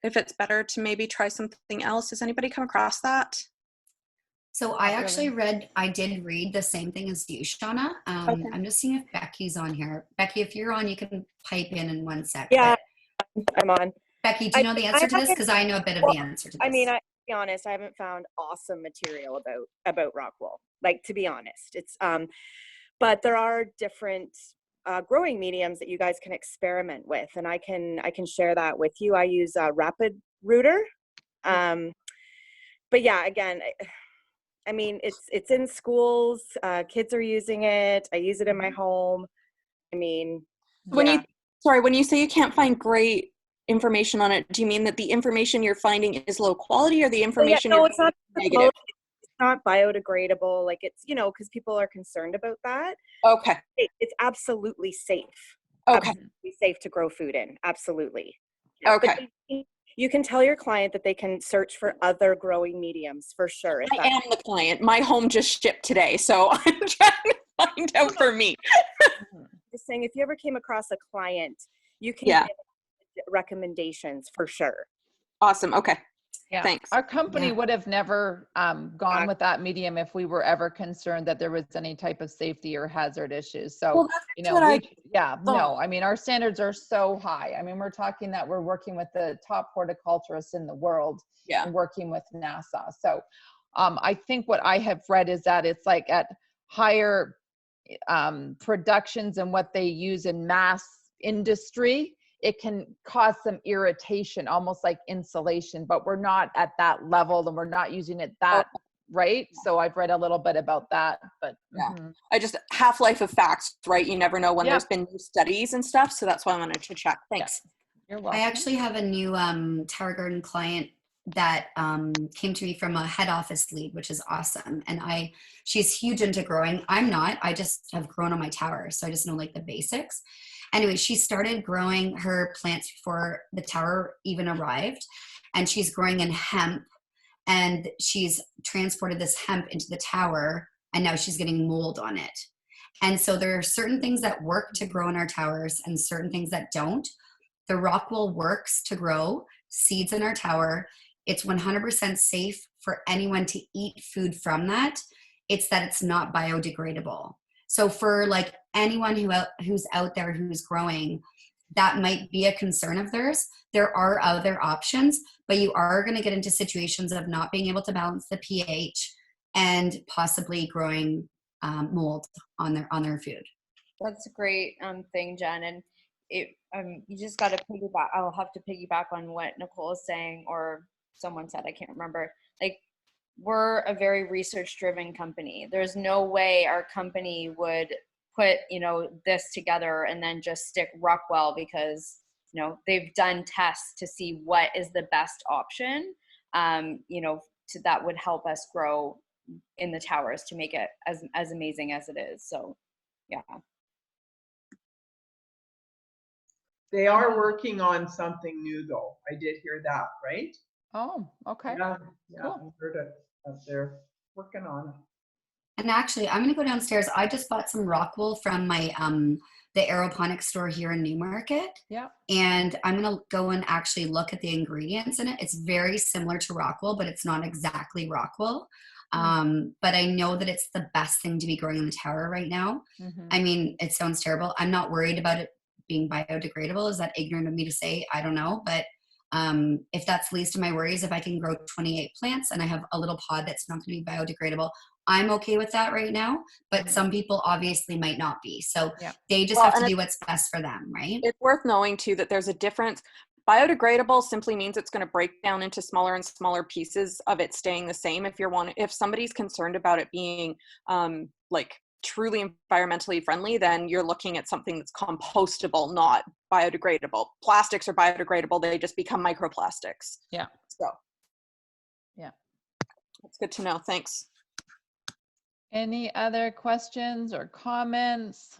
if it's better to maybe try something else. Has anybody come across that? So I did read the same thing as you, Shauna. Okay. I'm just seeing if Becky's on here. Becky, if you're on, you can pipe in 1 sec. Yeah, I'm on. Becky, do you know the answer to this? Because I know a bit of the answer to this. I mean, to be honest, I haven't found awesome material about rock wool. Like, to be honest, it's but there are different growing mediums that you guys can experiment with, and I can share that with you. I use Rapid Rooter, but yeah, again. I mean, it's in schools. Kids are using it. I use it in my home. I mean, when you say you can't find great information on it, do you mean that the information you're finding is low quality, or the information? No, it's not negative. It's not biodegradable. Like, it's, because people are concerned about that. Okay. It's absolutely safe. Okay. Absolutely safe to grow food in. Absolutely. Okay. But you can tell your client that they can search for other growing mediums for sure. I am the client. My home just shipped today, so I'm trying to find out for me. Just saying, if you ever came across a client, you can give recommendations for sure. Awesome. Okay. Yeah. Thanks. Our company Yeah. would have never gone with that medium if we were ever concerned that there was any type of safety or hazard issues. So, Well, that's you know, what I yeah, no, thought. I mean, our standards are so high. I mean, we're talking that we're working with the top horticulturists in the world Yeah. and working with NASA. So, I think what I have read is that it's like at higher productions and what they use in mass industry, it can cause some irritation, almost like insulation, but we're not at that level and we're not using it that right. So I've read a little bit about that, but yeah, I just half-life of facts, right? You never know when there's been new studies and stuff. So that's why I wanted to check. Thanks. You're welcome. I actually have a new Tower Garden client that came to me from a head office lead, which is awesome. And she's huge into growing. I'm not. I just have grown on my tower, so I just know like the basics. Anyway, she started growing her plants before the tower even arrived, and she's growing in hemp, and she's transported this hemp into the tower, and now she's getting mold on it. And so there are certain things that work to grow in our towers and certain things that don't. The Rockwool works to grow seeds in our tower. It's 100% safe for anyone to eat food from that. It's that it's not biodegradable. So for like anyone who's out there who's growing, that might be a concern of theirs. There are other options, but you are going to get into situations of not being able to balance the pH and possibly growing mold on their food. That's a great thing, Jen. And you just got to piggyback. I'll have to piggyback on what Nicole is saying, or someone said, I can't remember. Like, we're a very research-driven company. There's no way our company would put, this together and then just stick Rockwell because, they've done tests to see what is the best option, that would help us grow in the towers to make it as amazing as it is. So, yeah. They are working on something new, though. I did hear that, right? Oh, okay. Yeah, Cool. I heard it up there. Working on it. And actually, I'm going to go downstairs. I just bought some Rockwool from my the aeroponics store here in Newmarket. Yeah. And I'm going to go and actually look at the ingredients in it. It's very similar to Rockwool, but it's not exactly Rockwool. But I know that it's the best thing to be growing in the tower right now. Mm-hmm. I mean, it sounds terrible. I'm not worried about it being biodegradable. Is that ignorant of me to say? I don't know. But if that's the least of my worries, if I can grow 28 plants and I have a little pod that's not going to be biodegradable, I'm okay with that right now. But some people obviously might not be. So they just have to do what's best for them, right? It's worth knowing too that there's a difference. Biodegradable simply means it's going to break down into smaller and smaller pieces of it staying the same. If somebody's concerned about it being like truly environmentally friendly, then you're looking at something that's compostable, not biodegradable. Plastics are biodegradable, they just become microplastics. Yeah. So yeah, that's good to know. Thanks. Any other questions or comments?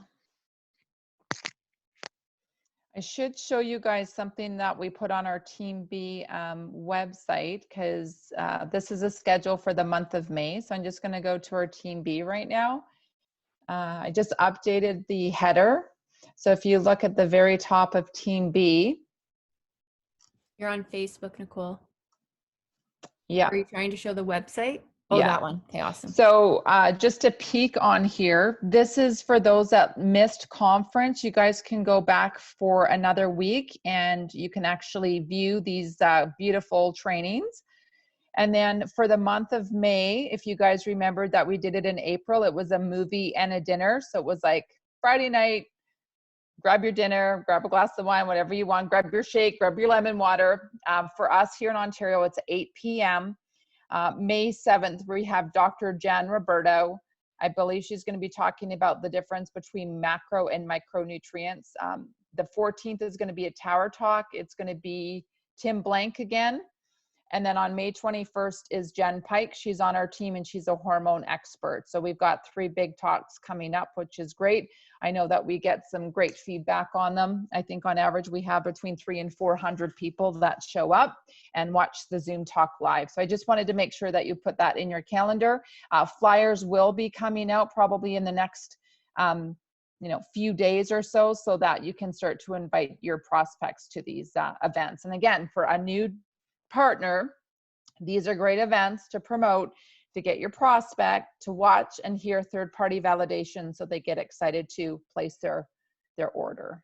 I should show you guys something that we put on our Team B website, because this is a schedule for the month of May. So I'm just going to go to our Team B right now. I just updated the header. So if you look at the very top of Team B. You're on Facebook, Nicole. Yeah. Are you trying to show the website? Oh, yeah. That one. Okay, awesome. So just a peek on here. This is for those that missed conference. You guys can go back for another week and you can actually view these beautiful trainings. And then for the month of May, if you guys remembered that we did it in April, it was a movie and a dinner. So it was like Friday night, grab your dinner, grab a glass of wine, whatever you want, grab your shake, grab your lemon water. For us here in Ontario, it's 8 p.m. May 7th, we have Dr. Jan Roberto. I believe she's going to be talking about the difference between macro and micronutrients. The 14th is going to be a tower talk. It's going to be Tim Blank again. And then on May 21st is Jen Pike. She's on our team and she's a hormone expert. So we've got 3 big talks coming up, which is great. I know that we get some great feedback on them. I think on average we have between 300 and 400 people that show up and watch the Zoom talk live. So I just wanted to make sure that you put that in your calendar. Flyers will be coming out probably in the next few days or so that you can start to invite your prospects to these events. And again, for a new partner, These are great events to promote, to get your prospect to watch and hear third-party validation so they get excited to place their order.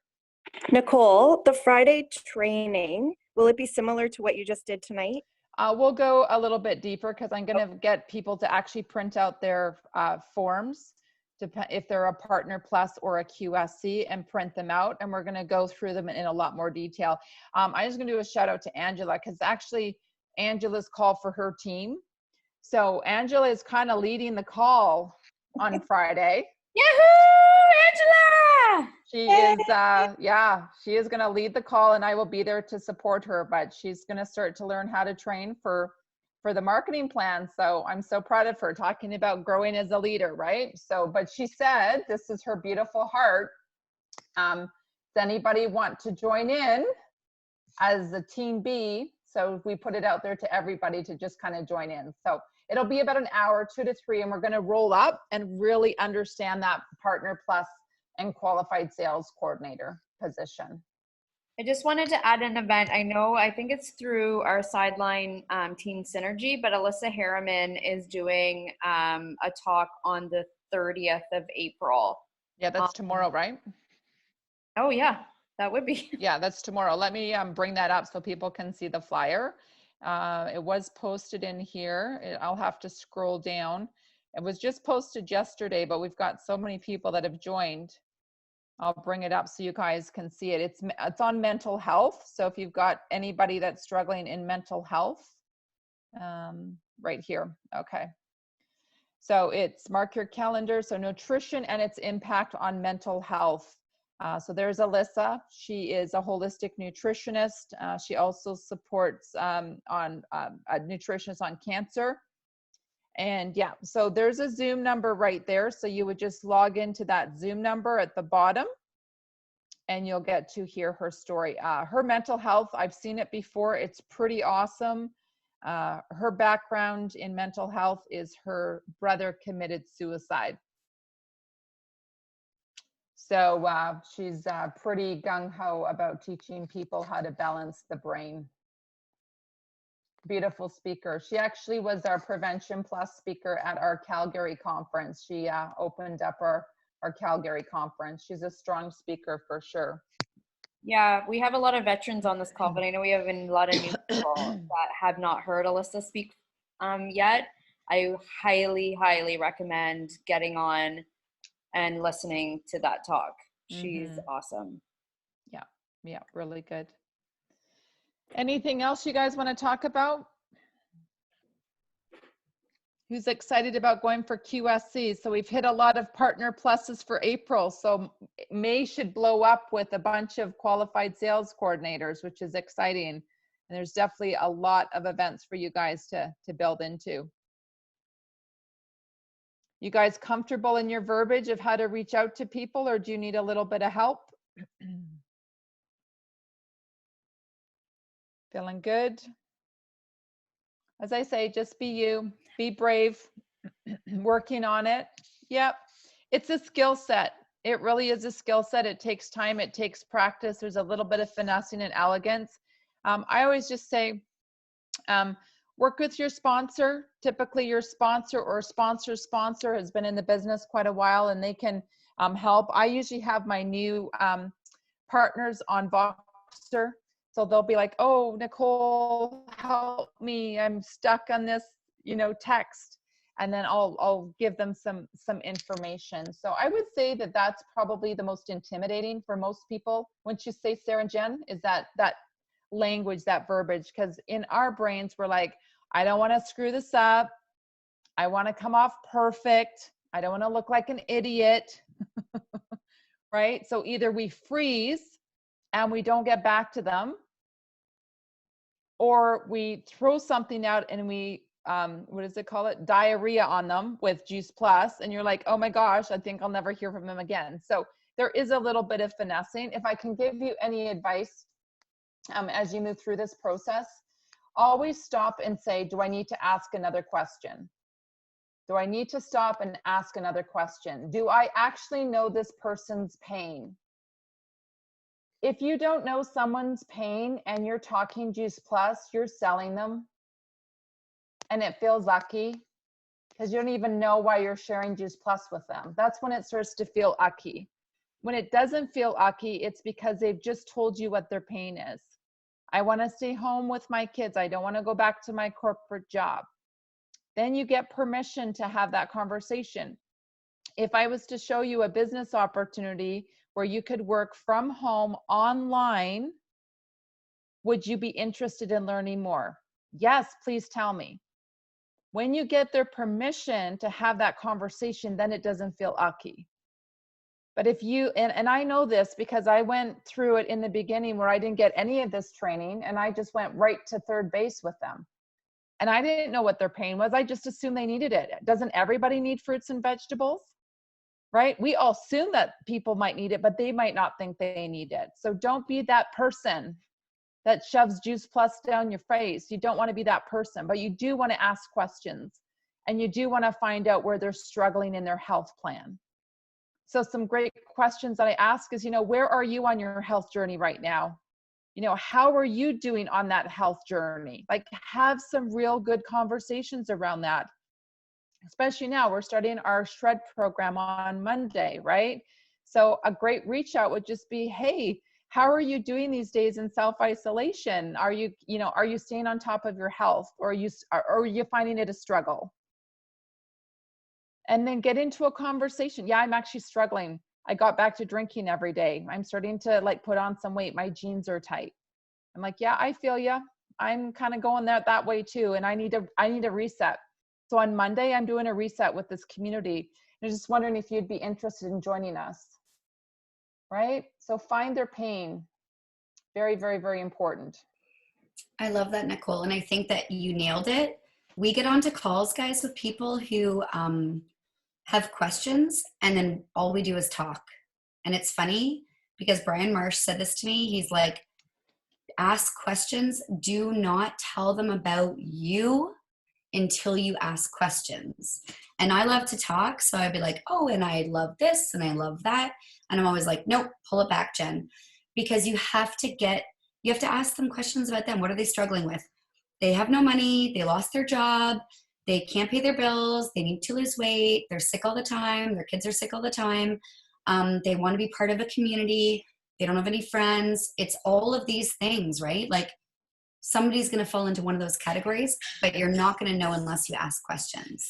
Nicole, the Friday training, will it be similar to what you just did tonight? We'll go a little bit deeper because I'm going to get people to actually print out their forms if they're a Partner Plus or a QSC, and print them out. And we're going to go through them in a lot more detail. I'm just going to do a shout out to Angela, because actually Angela's call for her team. So Angela is kind of leading the call on Friday. Yahoo, Angela! She is, yeah, she is going to lead the call, and I will be there to support her, but she's going to start to learn how to train for the marketing plan. So I'm so proud of her, talking about growing as a leader, right? So, but she said, this is her beautiful heart. Does anybody want to join in as a team B? So we put it out there to everybody to just kind of join in. So it'll be about an hour, 2 to 3, and we're going to roll up and really understand that Partner Plus and Qualified Sales Coordinator position. I just wanted to add an event. I think it's through our Sideline Team Synergy, but Alyssa Harriman is doing a talk on the 30th of April. Yeah, that's tomorrow, right? Oh yeah, that would be. Yeah, that's tomorrow. Let me bring that up so people can see the flyer. It was posted in here. I'll have to scroll down. It was just posted yesterday, but we've got so many people that have joined. I'll bring it up so you guys can see it. It's on mental health. So if you've got anybody that's struggling in mental health, right here. Okay. So it's, mark your calendar. So nutrition and its impact on mental health. So there's Alyssa. She is a holistic nutritionist. She also supports a nutritionist on cancer. And yeah, so there's a Zoom number right there. So you would just log into that Zoom number at the bottom, and you'll get to hear her story. Her mental health, I've seen it before. It's pretty awesome. Her background in mental health is her brother committed suicide. So she's pretty gung-ho about teaching people how to balance the brain. Beautiful speaker. She actually was our Prevention Plus speaker at our Calgary conference. She opened up our Calgary conference. She's a strong speaker for sure. Yeah, we have a lot of veterans on this call, but I know we have a lot of new people that have not heard Alyssa speak yet. I highly, highly recommend getting on and listening to that talk. She's awesome. Yeah, really good. Anything else you guys want to talk about? Who's excited about going for QSC? So we've hit a lot of Partner Pluses for April. So May should blow up with a bunch of Qualified Sales Coordinators, which is exciting. And there's definitely a lot of events for you guys to build into. You guys comfortable in your verbiage of how to reach out to people, or do you need a little bit of help? Feeling good? As I say, just be you, be brave, working on it. Yep, it's a skill set. It really is a skill set. It takes time, it takes practice. There's a little bit of finessing and elegance. I always just say, work with your sponsor. Typically your sponsor or sponsor's sponsor has been in the business quite a while, and they can help. I usually have my new partners on Voxer. So they'll be like, oh, Nicole, help me. I'm stuck on this, text. And then I'll give them some information. So I would say that that's probably the most intimidating for most people. Once you say Sarah and Jen, is that language, that verbiage, because in our brains, we're like, I don't want to screw this up. I want to come off perfect. I don't want to look like an idiot. Right? So either we freeze and we don't get back to them, or we throw something out and we, what does it call it? Diarrhea on them with Juice Plus. And you're like, oh my gosh, I think I'll never hear from them again. So there is a little bit of finessing. If I can give you any advice as you move through this process, always stop and say, do I need to ask another question? Do I need to stop and ask another question? Do I actually know this person's pain? If you don't know someone's pain and you're talking Juice Plus, you're selling them. and it feels ucky because you don't even know why you're sharing Juice Plus with them. That's when it starts to feel ucky. When it doesn't feel ucky, it's because they've just told you what their pain is. I want to stay home with my kids. I don't want to go back to my corporate job. Then you get permission to have that conversation. If I was to show you a business opportunity where you could work from home online, would you be interested in learning more? Yes, please tell me. When you get their permission to have that conversation, then it doesn't feel ucky. But if you, and I know this because I went through it in the beginning where I didn't get any of this training and I just went right to third base with them. And I didn't know what their pain was. I just assumed they needed it. Doesn't everybody need fruits and vegetables? Right? We all assume that people might need it, but they might not think they need it. So don't be that person that shoves Juice Plus down your face. You don't want to be that person, but you do want to ask questions and you do want to find out where they're struggling in their health plan. So some great questions that I ask is, where are you on your health journey right now? How are you doing on that health journey? Like, have some real good conversations around that. Especially now, we're starting our Shred program on Monday, right? So a great reach out would just be, hey, how are you doing these days in self-isolation? Are you staying on top of your health, or are you finding it a struggle? And then get into a conversation. Yeah, I'm actually struggling. I got back to drinking every day. I'm starting to put on some weight. My jeans are tight. I'm like, yeah, I feel ya. I'm kind of going that way too. And I need a reset. So on Monday, I'm doing a reset with this community. I'm just wondering if you'd be interested in joining us, right? So find their pain. Very, very, very important. I love that, Nicole. And I think that you nailed it. We get onto calls, guys, with people who have questions, and then all we do is talk. And it's funny because Brian Marsh said this to me. He's like, ask questions. Do not tell them about you until you ask questions. And I love to talk. So I'd be like, oh, and I love this and I love that. And I'm always like, nope, pull it back, Jen. Because you have to ask them questions about them. What are they struggling with? They have no money. They lost their job. They can't pay their bills. They need to lose weight. They're sick all the time. Their kids are sick all the time. They want to be part of a community. They don't have any friends. It's all of these things, right? Like, somebody's going to fall into one of those categories, but you're not going to know unless you ask questions.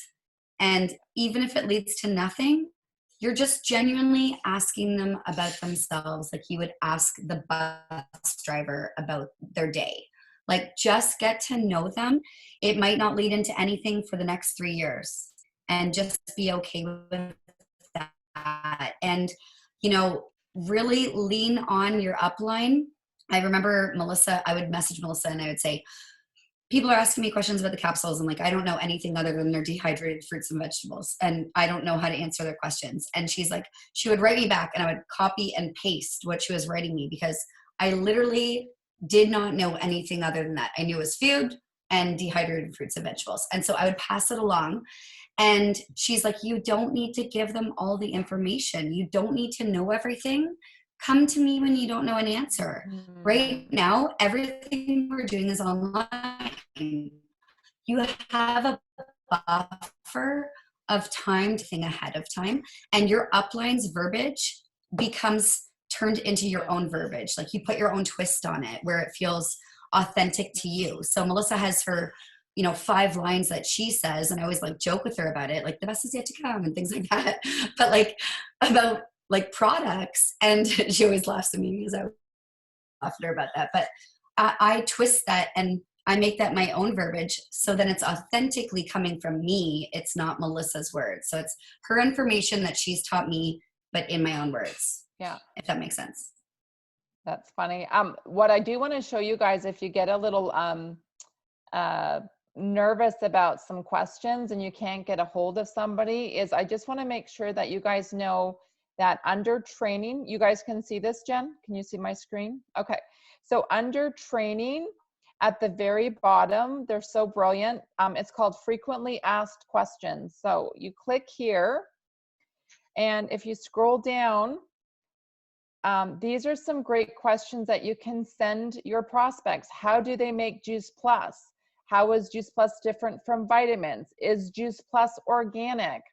And even if it leads to nothing, you're just genuinely asking them about themselves, like you would ask the bus driver about their day. Like, just get to know them. It might not lead into anything for the next 3 years, and just be okay with that. And, really lean on your upline. I remember I would message Melissa and I would say, people are asking me questions about the capsules. And like, I don't know anything other than they're dehydrated fruits and vegetables. And I don't know how to answer their questions. And she's like, she would write me back and I would copy and paste what she was writing me, because I literally did not know anything other than that. I knew it was food and dehydrated fruits and vegetables. And so I would pass it along. And she's like, you don't need to give them all the information. You don't need to know everything. Come to me when you don't know an answer. Mm-hmm. Right now, everything we're doing is online. You have a buffer of time to think ahead of time, and your upline's verbiage becomes turned into your own verbiage. Like, you put your own twist on it where it feels authentic to you. So Melissa has her 5 lines that she says, and I always joke with her about it, like the best is yet to come and things like that. But about products, and she always laughs at me because I laugh at her about that. But I twist that and I make that my own verbiage, so then it's authentically coming from me. It's not Melissa's words. So it's her information that she's taught me, but in my own words. Yeah. If that makes sense. That's funny. What I do want to show you guys, if you get a little nervous about some questions and you can't get a hold of somebody, is I just want to make sure that you guys know that under training, you guys can see this, Jen? Can you see my screen? Okay. So under training, at the very bottom, they're so brilliant. It's called frequently asked questions. So you click here, and if you scroll down, these are some great questions that you can send your prospects. How do they make Juice Plus? How is Juice Plus different from vitamins? Is Juice Plus organic?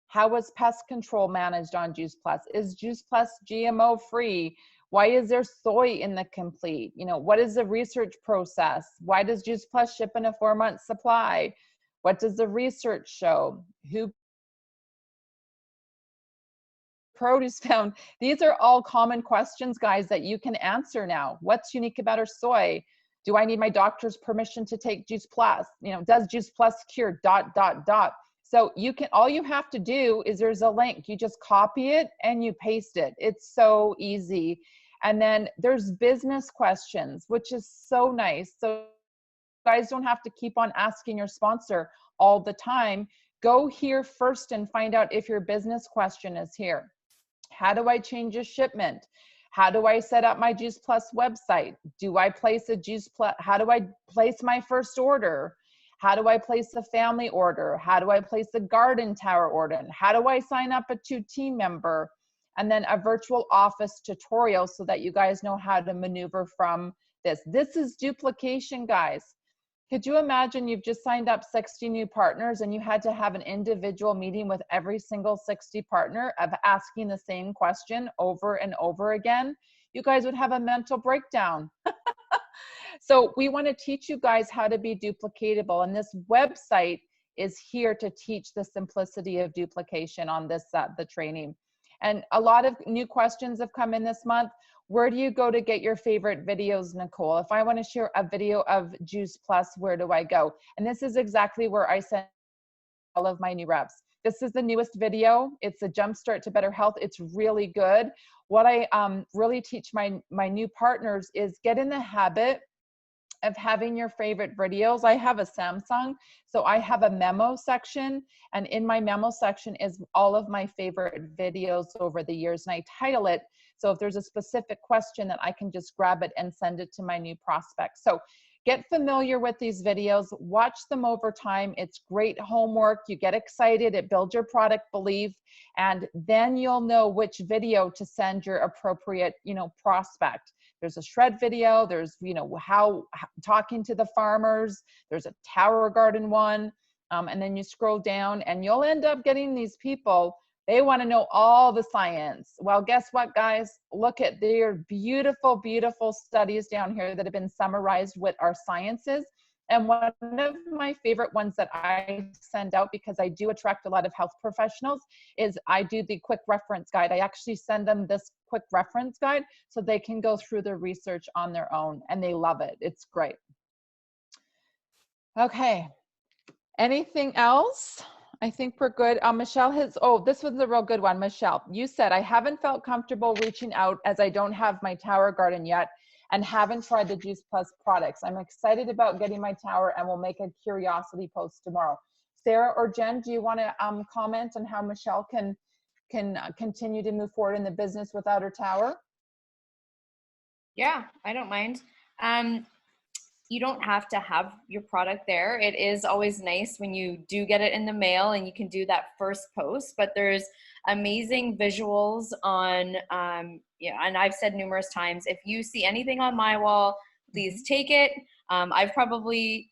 How is pest control managed on Juice Plus? Is Juice Plus GMO free? Why is there soy in the complete? You know, what is the research process? Why does Juice Plus ship in a 4-month supply? What does the research show? Who produce found? These are all common questions, guys, that you can answer now. What's unique about our soy? Do I need my doctor's permission to take Juice Plus? You know, does Juice Plus cure ... So you can, all you have to do is there's a link. You just copy it and you paste it. It's so easy. And then there's business questions, which is so nice. So you guys don't have to keep on asking your sponsor all the time. Go here first and find out if your business question is here. How do I change a shipment? How do I set up my Juice Plus website? Do I place a Juice Plus? How do I place my first order? How do I place a family order? How do I place a garden tower order? How do I sign up a 2 team member? And then a virtual office tutorial so that you guys know how to maneuver from this. This is duplication, guys. Could you imagine you've just signed up 60 new partners and you had to have an individual meeting with every single 60 partner of asking the same question over and over again? You guys would have a mental breakdown. So we want to teach you guys how to be duplicatable, and this website is here to teach the simplicity of duplication on this the training. And a lot of new questions have come in this month. Where do you go to get your favorite videos, Nicole? If I want to share a video of Juice Plus, where do I go? And this is exactly where I send all of my new reps. This is the newest video. It's a jumpstart to better health. It's really good. What I really teach my new partners is get in the habit of having your favorite videos. I have a Samsung, so I have a memo section, and in my memo section is all of my favorite videos over the years, and I title it, so if there's a specific question that I can just grab it and send it to my new prospects. So get familiar with these videos, watch them over time. It's great homework. You get excited, it builds your product belief, and then you'll know which video to send your appropriate, prospect. There's a shred video, there's, how talking to the farmers, there's a tower garden one, and then you scroll down and you'll end up getting these people, they want to know all the science. Well, guess what, guys? Look at their beautiful, beautiful studies down here that have been summarized with our sciences. And one of my favorite ones that I send out, because I do attract a lot of health professionals, is I do the quick reference guide. I actually send them this quick reference guide so they can go through the research on their own, and they love it. It's great. Okay. Anything else? I think we're good. Michelle has, this was a real good one. Michelle, you said, I haven't felt comfortable reaching out as I don't have my tower garden yet and haven't tried the Juice Plus products. I'm excited about getting my tower and will make a curiosity post tomorrow. Sarah or Jen, do you want to comment on how Michelle can continue to move forward in the business without her tower? Yeah, I don't mind. You don't have to have your product there. It is always nice when you do get it in the mail and you can do that first post, but there's amazing visuals on, and I've said numerous times, if you see anything on my wall, please take it. I've probably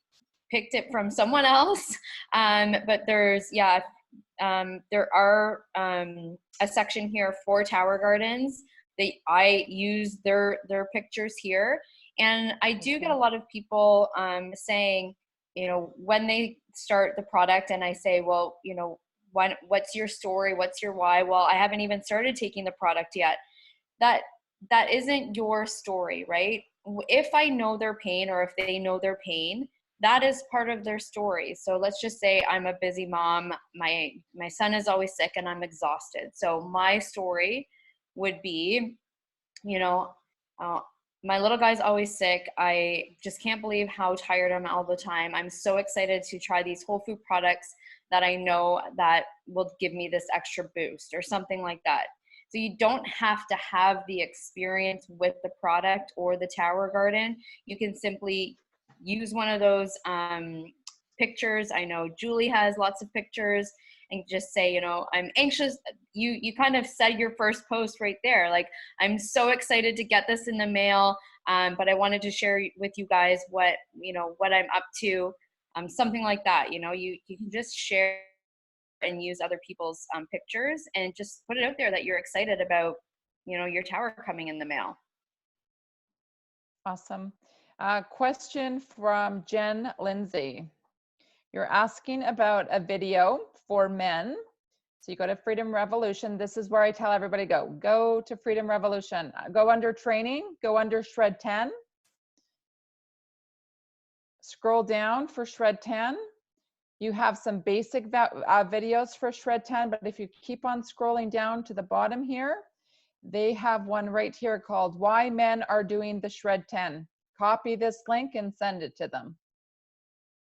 picked it from someone else, but there's, there are a section here for tower gardens. I use their pictures here. And I do get a lot of people saying, when they start the product and I say, well, what's your story? What's your why? Well, I haven't even started taking the product yet. That isn't your story, right? If I know their pain, or if they know their pain, that is part of their story. So let's just say I'm a busy mom. My son is always sick and I'm exhausted. So my story would be, my little guy's always sick. I just can't believe how tired I'm all the time. I'm so excited to try these whole food products that I know that will give me this extra boost or something like that. So you don't have to have the experience with the product or the tower garden. You can simply use one of those pictures. I know Julie has lots of pictures, and just say, I'm anxious. You kind of said your first post right there. Like, I'm so excited to get this in the mail, but I wanted to share with you guys what I'm up to. something like that. You know, you can just share and use other people's pictures and just put it out there that you're excited about, you know, your tower coming in the mail. Awesome. Question from Jen Lindsay. You're asking about a video for men. So you go to Freedom Revolution. This is where I tell everybody go to Freedom Revolution. Go under training, go under Shred 10. Scroll down for Shred 10. You have some basic videos for Shred 10, but if you keep on scrolling down to the bottom here, they have one right here called Why Men Are Doing the Shred 10. Copy this link and send it to them.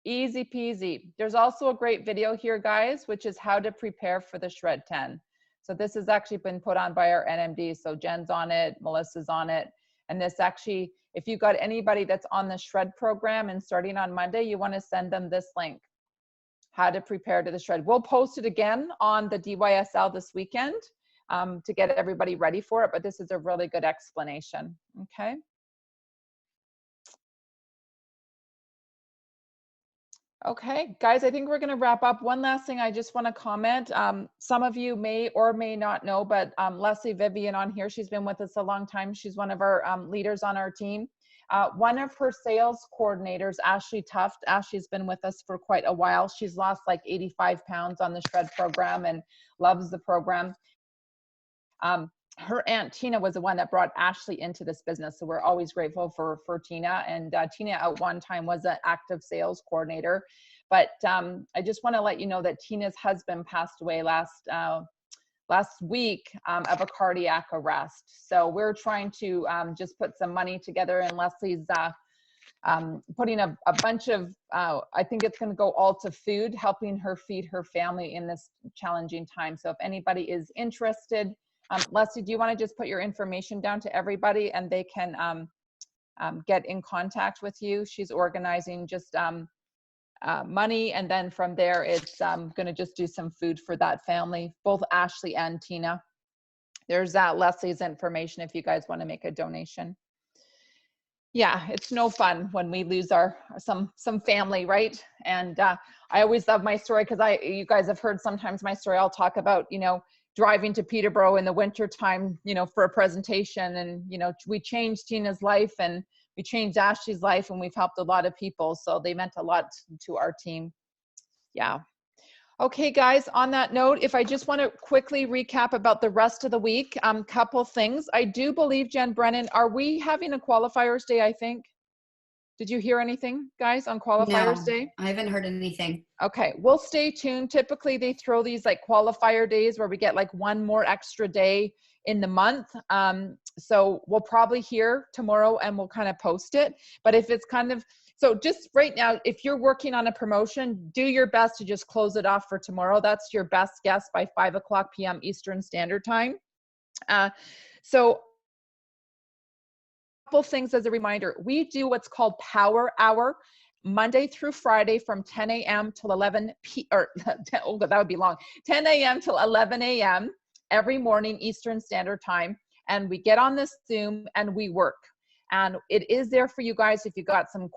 Easy peasy. There's also a great video here, guys, which is how to prepare for the Shred 10. So this has actually been put on by our NMD. So Jen's on it, Melissa's on it. And this actually, if you got anybody that's on the Shred program and starting on Monday, you want to send them this link, how to prepare to the Shred. We'll post it again on the DYSL this weekend to get everybody ready for it, but this is a really good explanation, okay? Okay, guys, I think we're gonna wrap up. One last thing I just wanna comment. Some of you may or may not know, but Leslie Vivian on here, she's been with us a long time. She's one of our leaders on our team. One of her sales coordinators, Ashley Tuft, Ashley's been with us for quite a while. She's lost like 85 pounds on the Shred program and loves the program. Her aunt Tina was the one that brought Ashley into this business. So we're always grateful for Tina. And Tina at one time was an active sales coordinator. But I just want to let you know that Tina's husband passed away last week of a cardiac arrest. So we're trying to just put some money together, and Leslie's putting a bunch of, I think it's going to go all to food, helping her feed her family in this challenging time. So if anybody is interested, Leslie, do you want to just put your information down to everybody and they can get in contact with you? She's organizing just money, and then from there it's going to just do some food for that family, both Ashley and Tina. There's Leslie's information if you guys want to make a donation. Yeah, it's no fun when we lose our some family, right? And I always love my story because you guys have heard sometimes my story. I'll talk about, you know, driving to Peterborough in the winter time, you know, for a presentation, and you know, we changed Tina's life and we changed Ashley's life, and we've helped a lot of people, so they meant a lot to our team. Yeah. Okay, guys, on that note, if I just want to quickly recap about the rest of the week, couple things. I do believe, Jen Brennan, are we having a qualifiers day, I think? Did you hear anything, guys, on qualifiers day? I haven't heard anything. Okay, we'll stay tuned. Typically, they throw these like qualifier days where we get like one more extra day in the month. So we'll probably hear tomorrow and we'll kind of post it. But if it's kind of, so just right now, if you're working on a promotion, do your best to just close it off for tomorrow. That's your best guess by 5 o'clock p.m. Eastern Standard Time. So couple things as a reminder, we do what's called Power Hour Monday through Friday from 10 a.m. till 11 p.m. Oh, that would be long. 10 a.m. till 11 a.m. every morning Eastern Standard Time, and we get on this Zoom and we work. And it is there for you guys if you got some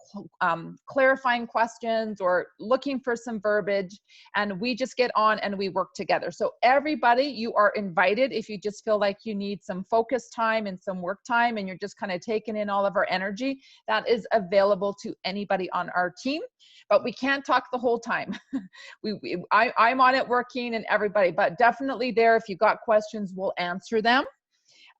clarifying questions or looking for some verbiage, and we just get on and we work together. So everybody, you are invited if you just feel like you need some focus time and some work time and you're just kind of taking in all of our energy, that is available to anybody on our team. But we can't talk the whole time. I'm on it working and everybody, but definitely there, if you got questions, we'll answer them.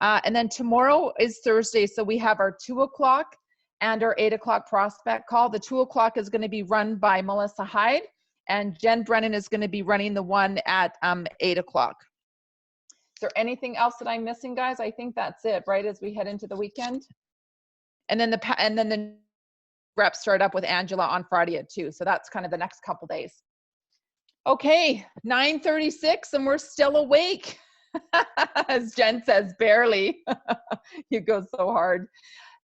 And then tomorrow is Thursday, so we have our 2 o'clock and our 8 o'clock prospect call. The 2 o'clock is going to be run by Melissa Hyde, and Jen Brennan is going to be running the one at 8 o'clock. Is there anything else that I'm missing, guys? I think that's it, right, as we head into the weekend. And then the reps start up with Angela on Friday at 2, so that's kind of the next couple days. Okay, 9:36, and we're still awake. As Jen says, barely. You go so hard.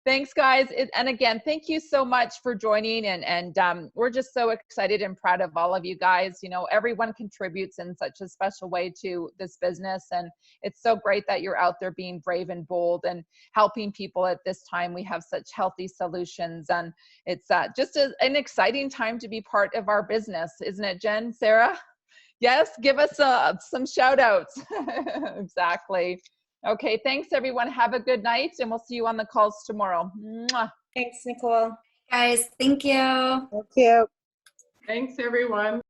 Thanks, guys. And again, thank you so much for joining. And we're just so excited and proud of all of you guys. You know, everyone contributes in such a special way to this business. And it's so great that you're out there being brave and bold and helping people at this time. We have such healthy solutions. And it's just an exciting time to be part of our business. Isn't it, Jen, Sarah? Yes, give us some shout outs. Exactly. Okay, thanks everyone. Have a good night and we'll see you on the calls tomorrow. Mwah. Thanks, Nicole. Guys, thank you. Thank you. Thanks, everyone.